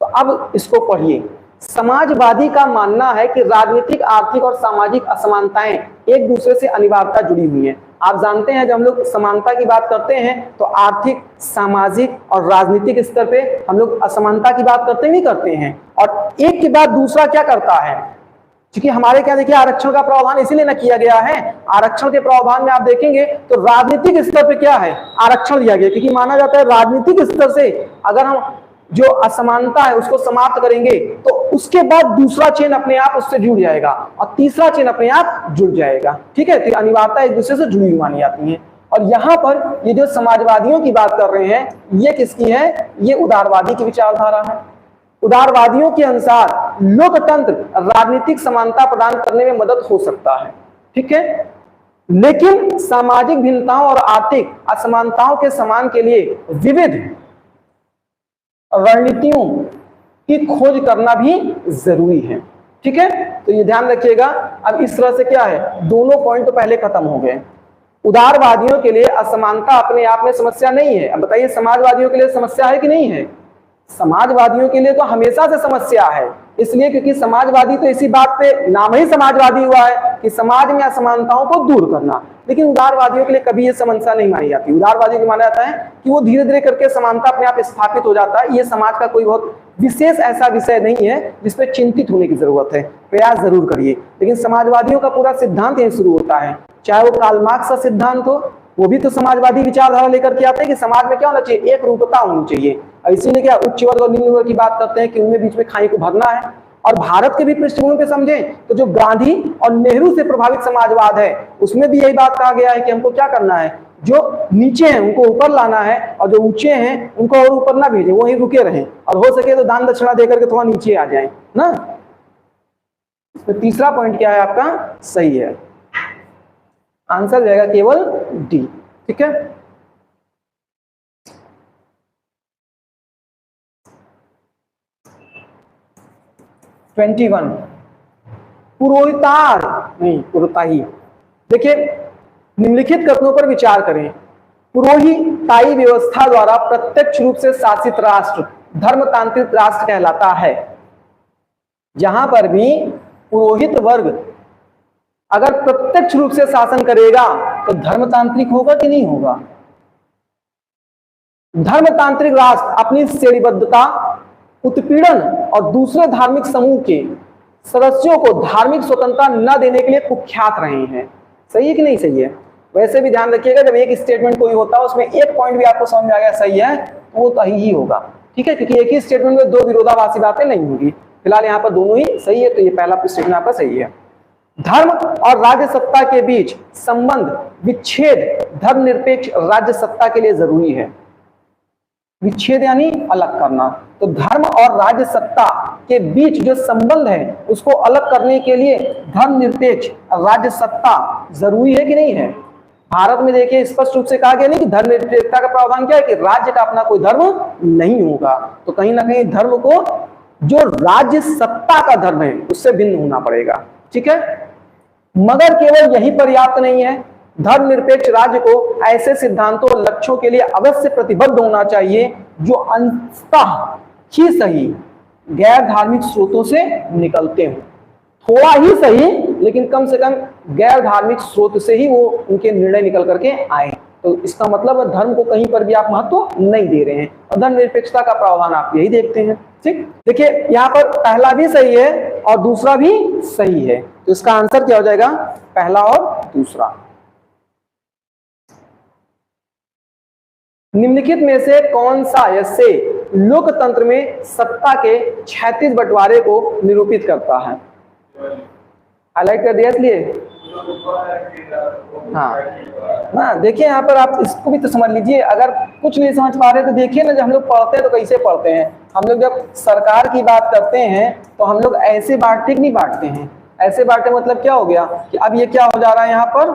तो अब इसको पढ़िए। समाजवादी का मानना है कि राजनीतिक, आर्थिक और सामाजिक असमानताएं एक दूसरे से अनिवार्यता जुड़ी हुई हैं। आप जानते हैं जब हम लोग समानता की बात करते हैं तो आर्थिक, सामाजिक और राजनीतिक स्तर पे हम लोग असमानता की बात करते नहीं करते हैं, और एक के बाद दूसरा क्या करता है, क्योंकि हमारे क्या देखिए आरक्षण का प्रावधान इसीलिए ना किया गया है। आरक्षण के प्रावधान में आप देखेंगे तो राजनीतिक स्तर पे क्या है, आरक्षण दिया गया, क्योंकि माना जाता है राजनीतिक स्तर से अगर हम जो असमानता है उसको समाप्त करेंगे तो उसके बाद दूसरा चेन अपने आप उससे जुड़ जाएगा और तीसरा चेन अपने आप जुड़ जाएगा, ठीक है। तो अनिवार्यता एक दूसरे से जुड़ी हुई मानी जाती है। और यहाँ पर ये जो समाजवादियों की बात कर रहे हैं ये किसकी है, ये उदारवादी की विचारधारा है। उदारवादियों के अनुसार लोकतंत्र राजनीतिक समानता प्रदान करने में मदद हो सकता है, ठीक है, लेकिन सामाजिक भिन्नताओं और आर्थिक असमानताओं के समाधान के लिए विविध रणनीतियों की खोज करना भी जरूरी है, ठीक है। तो ये ध्यान रखिएगा। अब इस तरह से क्या है, दोनों पॉइंट तो पहले खत्म हो गए। उदारवादियों के लिए असमानता अपने आप में समस्या नहीं है। अब बताइए समाजवादियों के लिए समस्या है कि नहीं है? समाजवादियों के लिए तो हमेशा से समस्या है, इसलिए क्योंकि समाजवादी तो इसी बात पे नाम ही समाजवादी हुआ है कि समाज में असमानताओं को दूर करना। लेकिन उदारवादियों के लिए कभी ये समस्या नहीं मानी जाती। उदारवादियों को माना जाता है कि वो धीरे धीरे करके समानता अपने आप स्थापित हो जाता है। ये समाज का कोई बहुत विशेष ऐसा विषय नहीं है जिसपे चिंतित होने की जरूरत है, प्रयास जरूर करिए। लेकिन समाजवादियों का पूरा सिद्धांत यही शुरू होता है, चाहे वो कार्ल मार्क्स का सिद्धांत हो, वो भी तो समाजवादी विचारधारा लेकर के आते हैं कि समाज में क्या होना चाहिए, एक रूपता होनी चाहिए। इसीलिए क्या उच्च वर्ग और निम्न वर्ग की बात करते हैं कि उनमें बीच में खाई को भरना है। और भारत के भी पृष्ठभूमि पे समझें तो जो गांधी और नेहरू से प्रभावित समाजवाद है उसमें भी यही बात कहा गया है कि हमको क्या करना है, जो नीचे हैं उनको ऊपर लाना है और जो ऊंचे हैं उनको और ऊपर ना भेजें, वहीं रुके रहें, और हो सके तो दान दक्षिणा देकर के थोड़ा नीचे आ जाएं ना। तो तीसरा पॉइंट क्या है आपका, सही है, आंसर जाएगा केवल डी, ठीक है। पुरोहितार नहीं, पुरोहिताई। देखिए निम्नलिखित कथनों पर विचार करें। पुरोहिताई व्यवस्था द्वारा प्रत्यक्ष रूप से शासित राष्ट्र धर्मतांत्रिक राष्ट्र कहलाता है। जहां पर भी पुरोहित वर्ग अगर प्रत्यक्ष रूप से शासन करेगा तो धर्मतांत्रिक होगा कि नहीं होगा? धर्मतांत्रिक राष्ट्र अपनी श्रेणीबद्धता, उत्पीड़न और दूसरे धार्मिक समूह के सदस्यों को धार्मिक स्वतंत्रता न देने के लिए कुख्यात रहे हैं। सही है कि नहीं सही है? वैसे भी ध्यान रखिएगा, जब एक स्टेटमेंट कोई होता है उसमें एक पॉइंट भी आपको समझ में आ गया सही है तो वो सही ही होगा, ठीक है, क्योंकि एक ही स्टेटमेंट में दो विरोधाभासी बातें नहीं होंगी। फिलहाल यहाँ पर दोनों ही सही है, तो ये पहला स्टेटमेंट आपका सही है। धर्म और राज्य सत्ता के बीच संबंध विच्छेद धर्मनिरपेक्ष राज्य सत्ता के लिए जरूरी है। विच्छेद यानी अलग करना, तो धर्म और राज्य सत्ता के बीच जो संबंध है उसको अलग करने के लिए धर्मनिरपेक्ष राज्य सत्ता जरूरी है कि नहीं है? भारत में देखिए स्पष्ट रूप से कहा गया नहीं कि धर्मनिरपेक्षता का प्रावधान क्या है कि राज्य का अपना कोई धर्म नहीं होगा, तो कहीं ना कहीं धर्म को जो राज्य सत्ता का धर्म है उससे भिन्न होना पड़ेगा, ठीक है। मगर केवल यही पर्याप्त नहीं है, धर्मनिरपेक्ष राज्य को ऐसे सिद्धांतों और लक्ष्यों के लिए अवश्य प्रतिबद्ध होना चाहिए जो अंततः ही सही गैर धार्मिक स्रोतों से निकलते हों। थोड़ा ही सही लेकिन कम से कम गैर धार्मिक स्रोत से ही वो उनके निर्णय निकल करके आए, तो इसका मतलब धर्म को कहीं पर भी आप महत्व नहीं दे रहे हैं, और धर्मनिरपेक्षता का प्रावधान आप यही देखते हैं, ठीक। देखिए यहाँ पर पहला भी सही है और दूसरा भी सही है, तो इसका आंसर क्या हो जाएगा? पहला और दूसरा। निम्नलिखित में से कौन सा ऐसे लोकतंत्र में सत्ता के क्षैतिज बंटवारे को निरूपित करता है? हाईलाइट कर दिया इसलिए, हाँ ना, देखिए यहाँ पर आप इसको भी तो समझ लीजिए। अगर कुछ नहीं समझ पा रहे तो देखिए ना, जब हम लोग पढ़ते हैं तो कैसे पढ़ते हैं। हम लोग जब सरकार की बात करते हैं तो हम लोग ऐसे बांटते नहीं बांटते हैं, ऐसे बांटते मतलब क्या हो गया कि अब ये क्या हो जा रहा है, यहाँ पर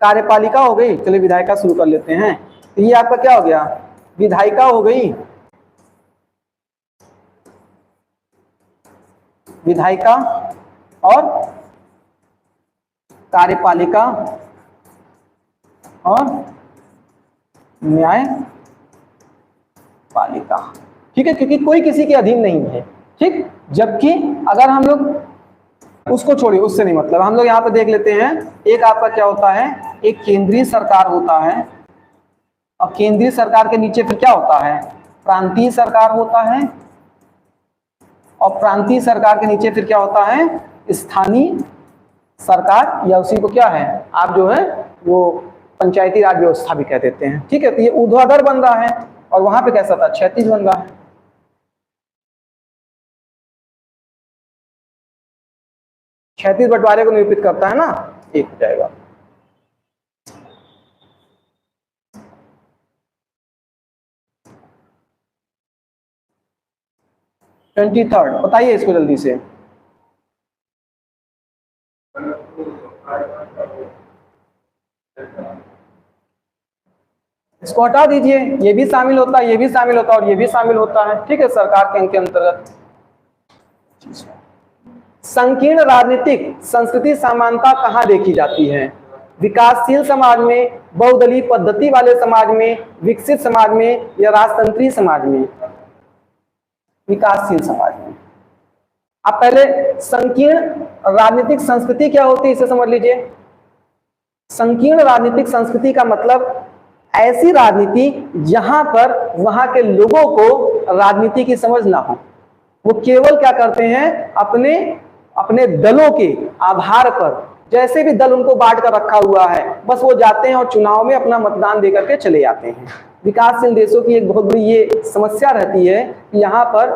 कार्यपालिका हो गई, चलिए विधायिका शुरू कर लेते हैं। तो ये आपका क्या हो गया? विधायिका हो गई, विधायिका और कार्यपालिका और न्यायपालिका, ठीक है, क्योंकि कोई किसी के अधीन नहीं है, ठीक। जबकि अगर हम लोग उसको छोड़िए, उससे नहीं मतलब, हम लोग यहाँ पे देख लेते हैं, एक आपका क्या होता है, एक केंद्रीय सरकार होता है, और केंद्रीय सरकार के नीचे फिर क्या होता है? प्रांतीय सरकार होता है, और प्रांतीय सरकार के नीचे फिर क्या होता है? स्थानीय सरकार, या उसी को क्या है आप जो है वो पंचायती राज व्यवस्था भी कह देते हैं, ठीक है। तो ये ऊर्ध्वाधर बन रहा है और वहां पे कैसा था? क्षैतिज बन रहा है। क्षैतिज बंटवारे को निरूपित करता है ना, एक हो जाएगा। ट्वेंटी थर्ड, बताइए इसको जल्दी से। इसको हटा दीजिए, ये भी शामिल होता है, ये भी शामिल होता है और ये भी शामिल होता है, ठीक है, सरकार के अंग के अंतर्गत। संकीर्ण राजनीतिक संस्कृति समानता कहाँ देखी जाती है? विकासशील समाज में, बहुदलीय पद्धति वाले समाज में, विकसित समाज में, या राजतंत्रीय समाज में? विकासशील समाज में। अब पहले संकीर्ण राजनीतिक संस्कृति क्या होती है इसे समझ लीजिए। संकीर्ण राजनीतिक संस्कृति का मतलब ऐसी राजनीति जहां पर वहां के लोगों को राजनीति की समझ ना हो, वो केवल क्या करते हैं, अपने अपने दलों के आधार पर, जैसे भी दल उनको बांट कर रखा हुआ है, बस वो जाते हैं और चुनाव में अपना मतदान देकर के चले जाते हैं। विकासशील देशों की एक बहुत बड़ी ये समस्या रहती है कि यहाँ पर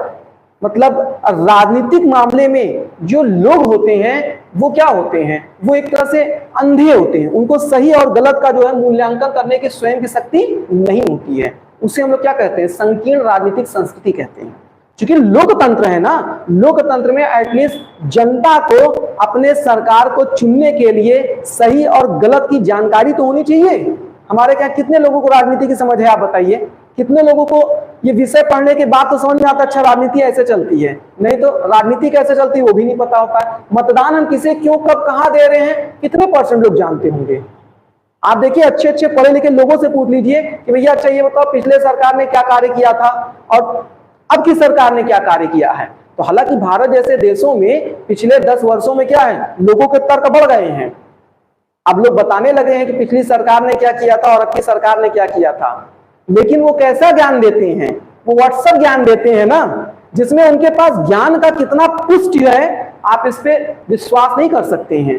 मतलब राजनीतिक मामले में जो लोग होते हैं वो क्या होते हैं, वो एक तरह से अंधे होते हैं, उनको सही और गलत का जो है मूल्यांकन करने की स्वयं की शक्ति नहीं होती है। उसे हम लोग क्या कहते हैं? संकीर्ण राजनीतिक संस्कृति कहते हैं। क्योंकि लोकतंत्र है ना, लोकतंत्र में एटलीस्ट जनता को अपने सरकार को चुनने के लिए सही और गलत की जानकारी तो होनी चाहिए। हमारे क्या कितने लोगों को राजनीति की समझ है, आप बताइए? कितने लोगों को ये विषय पढ़ने के बाद तो समझ में आता, अच्छा राजनीति ऐसे चलती है, नहीं तो राजनीति कैसे चलती है वो भी नहीं पता होता है। मतदान हम किसे, क्यों, कब, कहां दे रहे हैं, कितने % लोग जानते होंगे? आप देखिए अच्छे अच्छे पढ़े लिखे लोगों से पूछ लीजिए कि भैया अच्छा ये बताओ पिछले सरकार ने क्या कार्य किया था और अब की सरकार ने क्या कार्य किया है, तो हालांकि भारत जैसे देशों में पिछले 10 वर्षों में क्या है, लोगों के तर्क बढ़ गए हैं। अब लोग बताने लगे हैं कि पिछली सरकार ने क्या किया था और अब की सरकार ने क्या किया था, लेकिन वो कैसा ज्ञान देते हैं, वो व्हाट्सएप ज्ञान देते हैं ना, जिसमें उनके पास ज्ञान का कितना पुष्टि है आप इस पे विश्वास नहीं कर सकते हैं।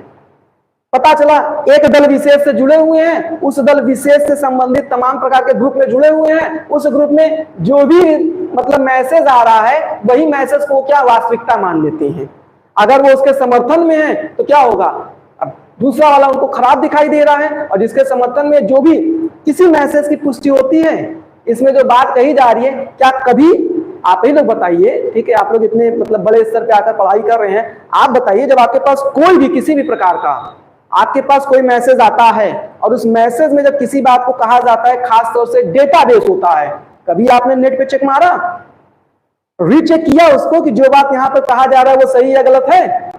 पता चला एक दल विशेष से जुड़े हुए हैं, उस दल विशेष से संबंधित तमाम प्रकार के ग्रुप में जुड़े हुए हैं, उस ग्रुप में जो भी मतलब मैसेज आ रहा है वही मैसेज को क्या वास्तविकता मान लेते हैं। अगर वो उसके समर्थन में है तो क्या होगा, अब दूसरा वाला उनको खराब दिखाई दे रहा है, और जिसके समर्थन में जो भी किसी मैसेज की पुष्टि होती है, इसमें जो बात कही जा रही है, क्या कभी आप ही लोग बताइए, ठीक है, आप लोग इतने मतलब बड़े स्तर पे आकर पढ़ाई कर रहे हैं, आप बताइए जब आपके पास कोई भी किसी भी प्रकार का आपके पास कोई मैसेज आता है और उस मैसेज में जब किसी बात को कहा जाता है, खास तौर से डेटाबेस होता है, कभी आपने नेट पे चेक मारा, रीचेक किया उसको कि जो बात यहां पर कहा जा रहा है वो सही या गलत है?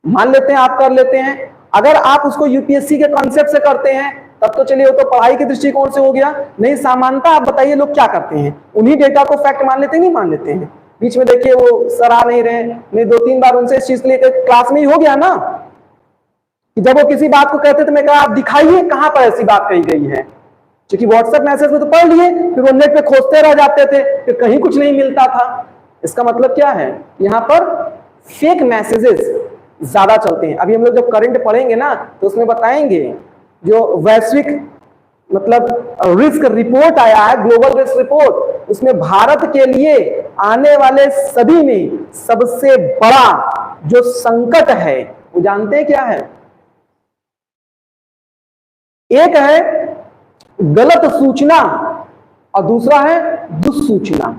मान लेते हैं आप कर लेते हैं। अगर आप उसको यूपीएससी के कॉन्सेप्ट से करते हैं तब तो चलिए वो तो पढ़ाई के दृष्टिकोण से हो गया, नहीं सामान्यता आप बताइए लोग क्या करते हैं, उन्हीं डेटा को फैक्ट मान लेते हैं, नहीं मान लेते हैं। बीच में देखिए वो सर आ नहीं रहे, नहीं 2-3 बार उनसे इस चीज के लिए क्लास में ही हो गया ना, कि जब वो किसी बात को कहते तो मैं कहा आप दिखाइए कहां पर ऐसी बात कही गई है, क्योंकि व्हाट्सएप मैसेज में तो पढ़ लिए, फिर वो नेट पे खोजते रह जाते थे, फिर कहीं कुछ नहीं मिलता था। इसका मतलब क्या है, यहाँ पर फेक मैसेजेस ज्यादा चलते हैं। अभी हम लोग जब करंट पढ़ेंगे ना तो उसमें बताएंगे जो वैश्विक मतलब रिस्क रिपोर्ट आया है, ग्लोबल रिस्क रिपोर्ट, उसमें भारत के लिए आने वाले सदी में सबसे बड़ा जो संकट है वो जानते हैं क्या है? एक है गलत सूचना और दूसरा है दुष्सूचना।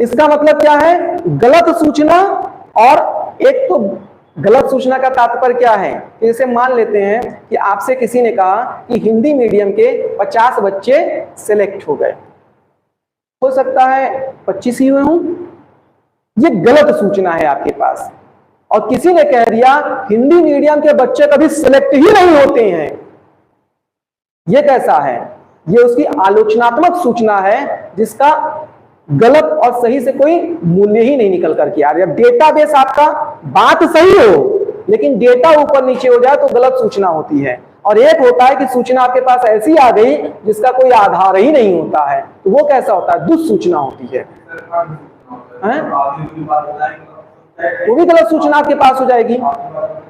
इसका मतलब क्या है, गलत सूचना, और एक तो गलत सूचना का तात्पर्य क्या है, जैसे मान लेते हैं कि आपसे किसी ने कहा कि हिंदी मीडियम के 50 बच्चे सिलेक्ट हो गए, हो सकता है 25 ही हुए हों, ये गलत सूचना है आपके पास। और किसी ने कह दिया हिंदी मीडियम के बच्चे कभी सिलेक्ट ही नहीं होते हैं, ये कैसा है, ये उसकी आलोचनात्मक सूचना है जिसका गलत और सही से कोई मूल्य ही नहीं निकल करके आ रहा है। डेटाबेस आपका बात सही हो लेकिन डेटा ऊपर नीचे हो जाए तो गलत सूचना होती है, और एक होता है कि सूचना आपके पास ऐसी आ गई जिसका कोई आधार ही नहीं होता है, तो वो कैसा होता है, दुष्सूचना होती है। वो भी गलत सूचना आपके पास हो जाएगी,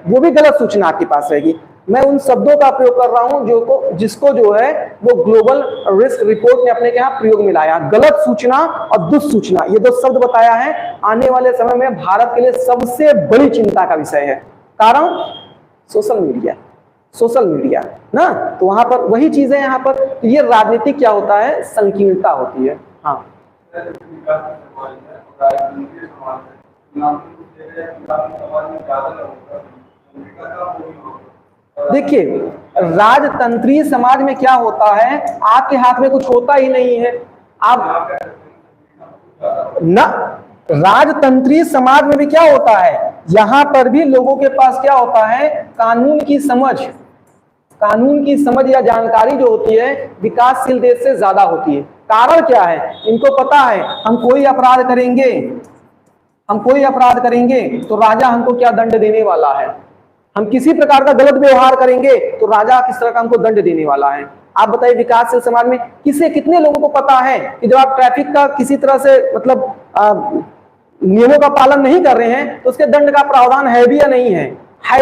वो भी गलत सूचना आपके पास रहेगी। मैं उन शब्दों का प्रयोग कर रहा हूं जिसको जो है वो ग्लोबल रिस्क रिपोर्ट ने अपने यहाँ प्रयोग में लाया। गलत सूचना और दुष्सूचना, ये 2 शब्द बताया है, आने वाले समय में भारत के लिए सबसे बड़ी चिंता का विषय है। कारण सोशल मीडिया ना, तो वहां पर वही चीजें यहाँ पर, ये राजनीतिक क्या होता है, संकीर्णता होती है। हाँ देखिए, राजतंत्रीय समाज में क्या होता है, आपके हाथ में कुछ होता ही नहीं है। आप ना, राजतंत्रीय समाज में भी क्या होता है, यहां पर भी लोगों के पास क्या होता है, कानून की समझ या जानकारी जो होती है विकासशील देश से ज्यादा होती है। कारण क्या है, इनको पता है हम कोई अपराध करेंगे तो राजा हमको क्या दंड देने वाला है, हम किसी प्रकार का गलत व्यवहार करेंगे तो राजा किस तरह का हमको दंड देने वाला है। आप बताइए विकासशील समाज में कितने लोगों को पता है कि जब आप ट्रैफिक का किसी तरह से मतलब नियमों का पालन नहीं कर रहे हैं तो उसके दंड का प्रावधान है भी या नहीं है,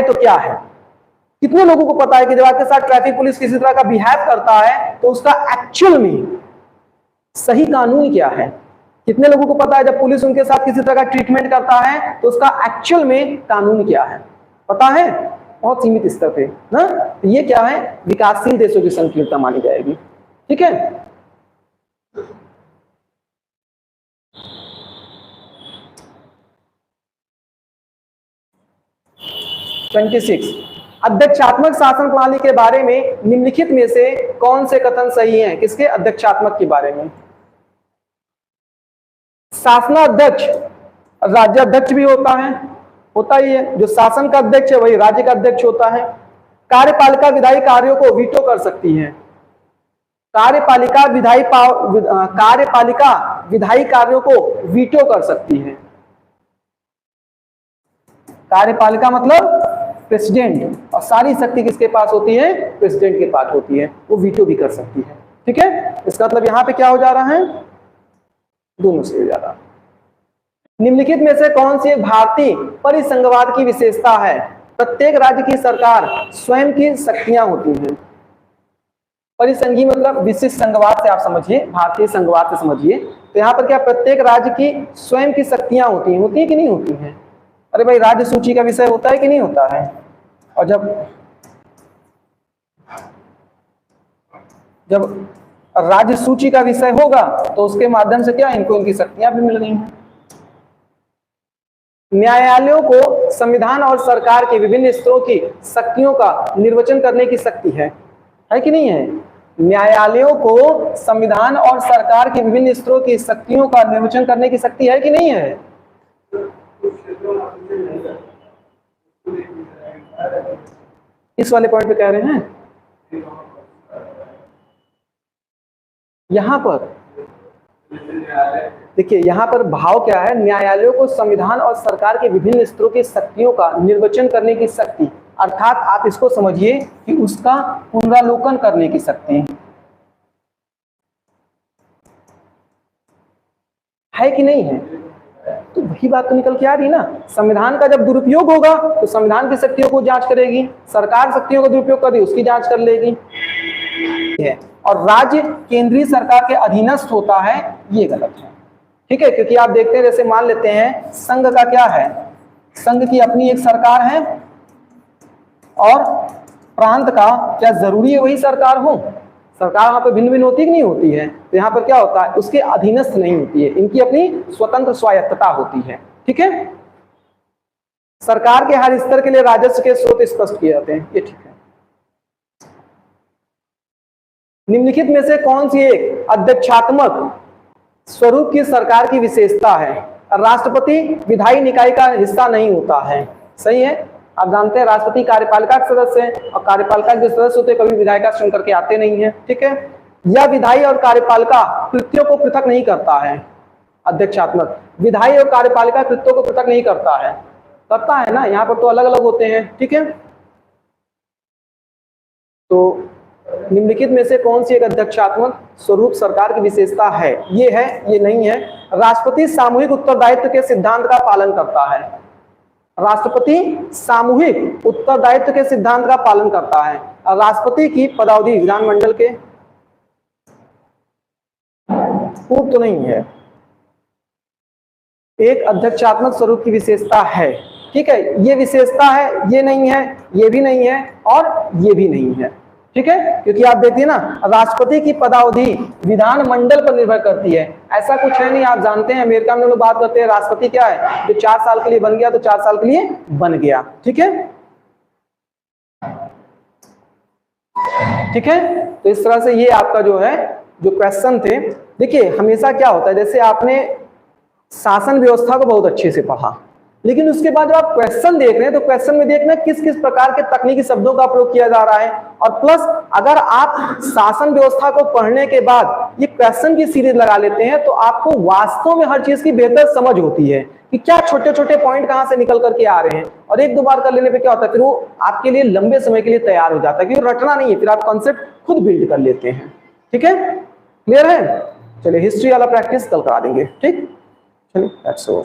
तो क्या है। कितने लोगों को पता है कि जब आपके साथ ट्रैफिक पुलिस किसी तरह का बिहेव करता है तो उसका एक्चुअल में सही कानून क्या है। कितने लोगों को पता है जब पुलिस उनके साथ किसी तरह का ट्रीटमेंट करता है तो उसका एक्चुअल में कानून क्या है, पता है, बहुत सीमित स्तर पे ना। तो ये क्या है, विकासशील देशों की संकीर्णता मानी जाएगी। ठीक है, अध्यक्षात्मक शासन प्रणाली के बारे में निम्नलिखित में से कौन से कथन सही हैं? किसके, अध्यक्षात्मक के बारे में। शासनाध्यक्ष राज्याध्यक्ष भी होता ही है, जो शासन का अध्यक्ष है वही राज्य का अध्यक्ष होता है। कार्यपालिका विधायी कार्यों को वीटो कर सकती है। कार्यपालिका विधायी कार्यों को वीटो कर सकती है। कार्यपालिका मतलब प्रेसिडेंट, और सारी शक्ति किसके पास होती है? प्रेसिडेंट के पास होती है, वो वीटो भी कर सकती है। ठीक है, इसका मतलब यहां पे क्या हो जा रहा है? दोनों से हो जा रहा है। निम्नलिखित में से कौन सी एक भारतीय परिसंघवाद की विशेषता है? प्रत्येक राज्य की सरकार स्वयं की शक्तियां होती हैं। परिसंघी मतलब विशिष्ट संघवाद से आप समझिए, भारतीय संघवाद से समझिए। तो यहाँ पर क्या प्रत्येक राज्य की स्वयं की शक्तियां होती हैं कि नहीं होती हैं? अरे भाई, राज्य सूची का विषय होता है कि नहीं होता है? और जब राज्य सूची का विषय होगा तो उसके माध्यम से क्या इनको इनकी शक्तियां भी मिल रही हैं। न्यायालयों को संविधान और सरकार के विभिन्न स्तरों की शक्तियों का निर्वचन करने की शक्ति है कि नहीं है? न्यायालयों को संविधान और सरकार के विभिन्न स्तरों की शक्तियों का निर्वचन करने की शक्ति है कि नहीं है? इस वाले पॉइंट पे कह रहे हैं। यहां पर देखिए, यहां पर भाव क्या है? न्यायालयों को संविधान और सरकार के विभिन्न स्तरों की शक्तियों का निर्वचन करने की शक्ति, अर्थात आप इसको समझिए कि उसका पुनरावलोकन करने की शक्ति है कि नहीं है? तो वही बात तो निकल के आ रही ना। संविधान का जब दुरुपयोग होगा तो संविधान की शक्तियों को जांच करेगी, सरकार शक्तियों का दुरुपयोग कर रही उसकी जांच कर लेगी है। और राज्य केंद्रीय सरकार के अधीनस्थ होता है, ये गलत है। ठीक है, क्योंकि आप देखते हैं, जैसे मान लेते हैं संघ का क्या है? संघ की अपनी एक सरकार है, और प्रांत का क्या जरूरी है वही सरकार हो? सरकार वहां पे भिन्न भिन्न होती कि नहीं होती है? तो यहाँ पर क्या होता है? उसके अधीनस्थ नहीं होती है, इनकी अपनी स्वतंत्र स्वायत्तता होती है। ठीक है, सरकार के हर स्तर के लिए राजस्व के स्रोत स्पष्ट किए जाते हैं, ये ठीक है। निम्नलिखित में से कौन सी एक अध्यक्षात्मक स्वरूप की सरकार की विशेषता है? राष्ट्रपति विधायी निकाय का हिस्सा नहीं होता है। सही है, आप जानते हैं राष्ट्रपति कार्यपालिका के सदस्य हैं, और कार्यपालिका के सदस्य होते कभी विधायिका चुन करके आते नहीं है। ठीक है, यह विधायी और कार्यपालिका कृत्यों को पृथक नहीं करता है। अध्यक्षात्मक विधायी और कार्यपालिका कृत्यों को पृथक नहीं करता है ना, यहाँ पर तो अलग अलग होते हैं। ठीक है, तो निम्नलिखित में से कौन सी एक अध्यक्षात्मक स्वरूप सरकार की विशेषता है? ये है, ये नहीं है। राष्ट्रपति सामूहिक उत्तरदायित्व के सिद्धांत का पालन करता है। राष्ट्रपति सामूहिक उत्तरदायित्व के सिद्धांत का पालन करता है। राष्ट्रपति की पदावधि विधानमंडल के पूर्व तो नहीं है। एक अध्यक्षात्मक स्वरूप की विशेषता है। ठीक है, ये विशेषता है, ये नहीं है, ये भी नहीं है, और ये भी नहीं है। ठीक है, क्योंकि आप देखिए ना, राष्ट्रपति की पदावधि विधानमंडल पर निर्भर करती है। ऐसा कुछ है नहीं, आप जानते हैं अमेरिका में लोग बात करते हैं राष्ट्रपति क्या है, जो 4 साल के लिए बन गया तो 4 साल के लिए बन गया। ठीक है, ठीक है, तो इस तरह से ये आपका जो है जो क्वेश्चन थे। देखिए, हमेशा क्या होता है, जैसे आपने शासन व्यवस्था को बहुत अच्छे से पढ़ा, लेकिन उसके बाद जब आप क्वेश्चन देख रहे हैं तो क्वेश्चन में देखना किस किस प्रकार के तकनीकी शब्दों का प्रयोग किया जा रहा है। और प्लस अगर आप शासन व्यवस्था को पढ़ने के बाद ये क्वेश्चन की सीरीज लगा लेते हैं तो आपको वास्तव में हर चीज की बेहतर समझ होती है कि क्या छोटे छोटे पॉइंट कहां से निकल करके आ रहे हैं। और एक दो बार कर लेने पे क्या होता है, फिर वो आपके लिए लंबे समय के लिए तैयार हो जाता है, क्योंकि रटना नहीं है, फिर आप कॉन्सेप्ट खुद बिल्ड कर लेते हैं। ठीक है, क्लियर है? चलिए, हिस्ट्री वाला प्रैक्टिस कल करा देंगे। ठीक, चलिए, दैट्स ऑल।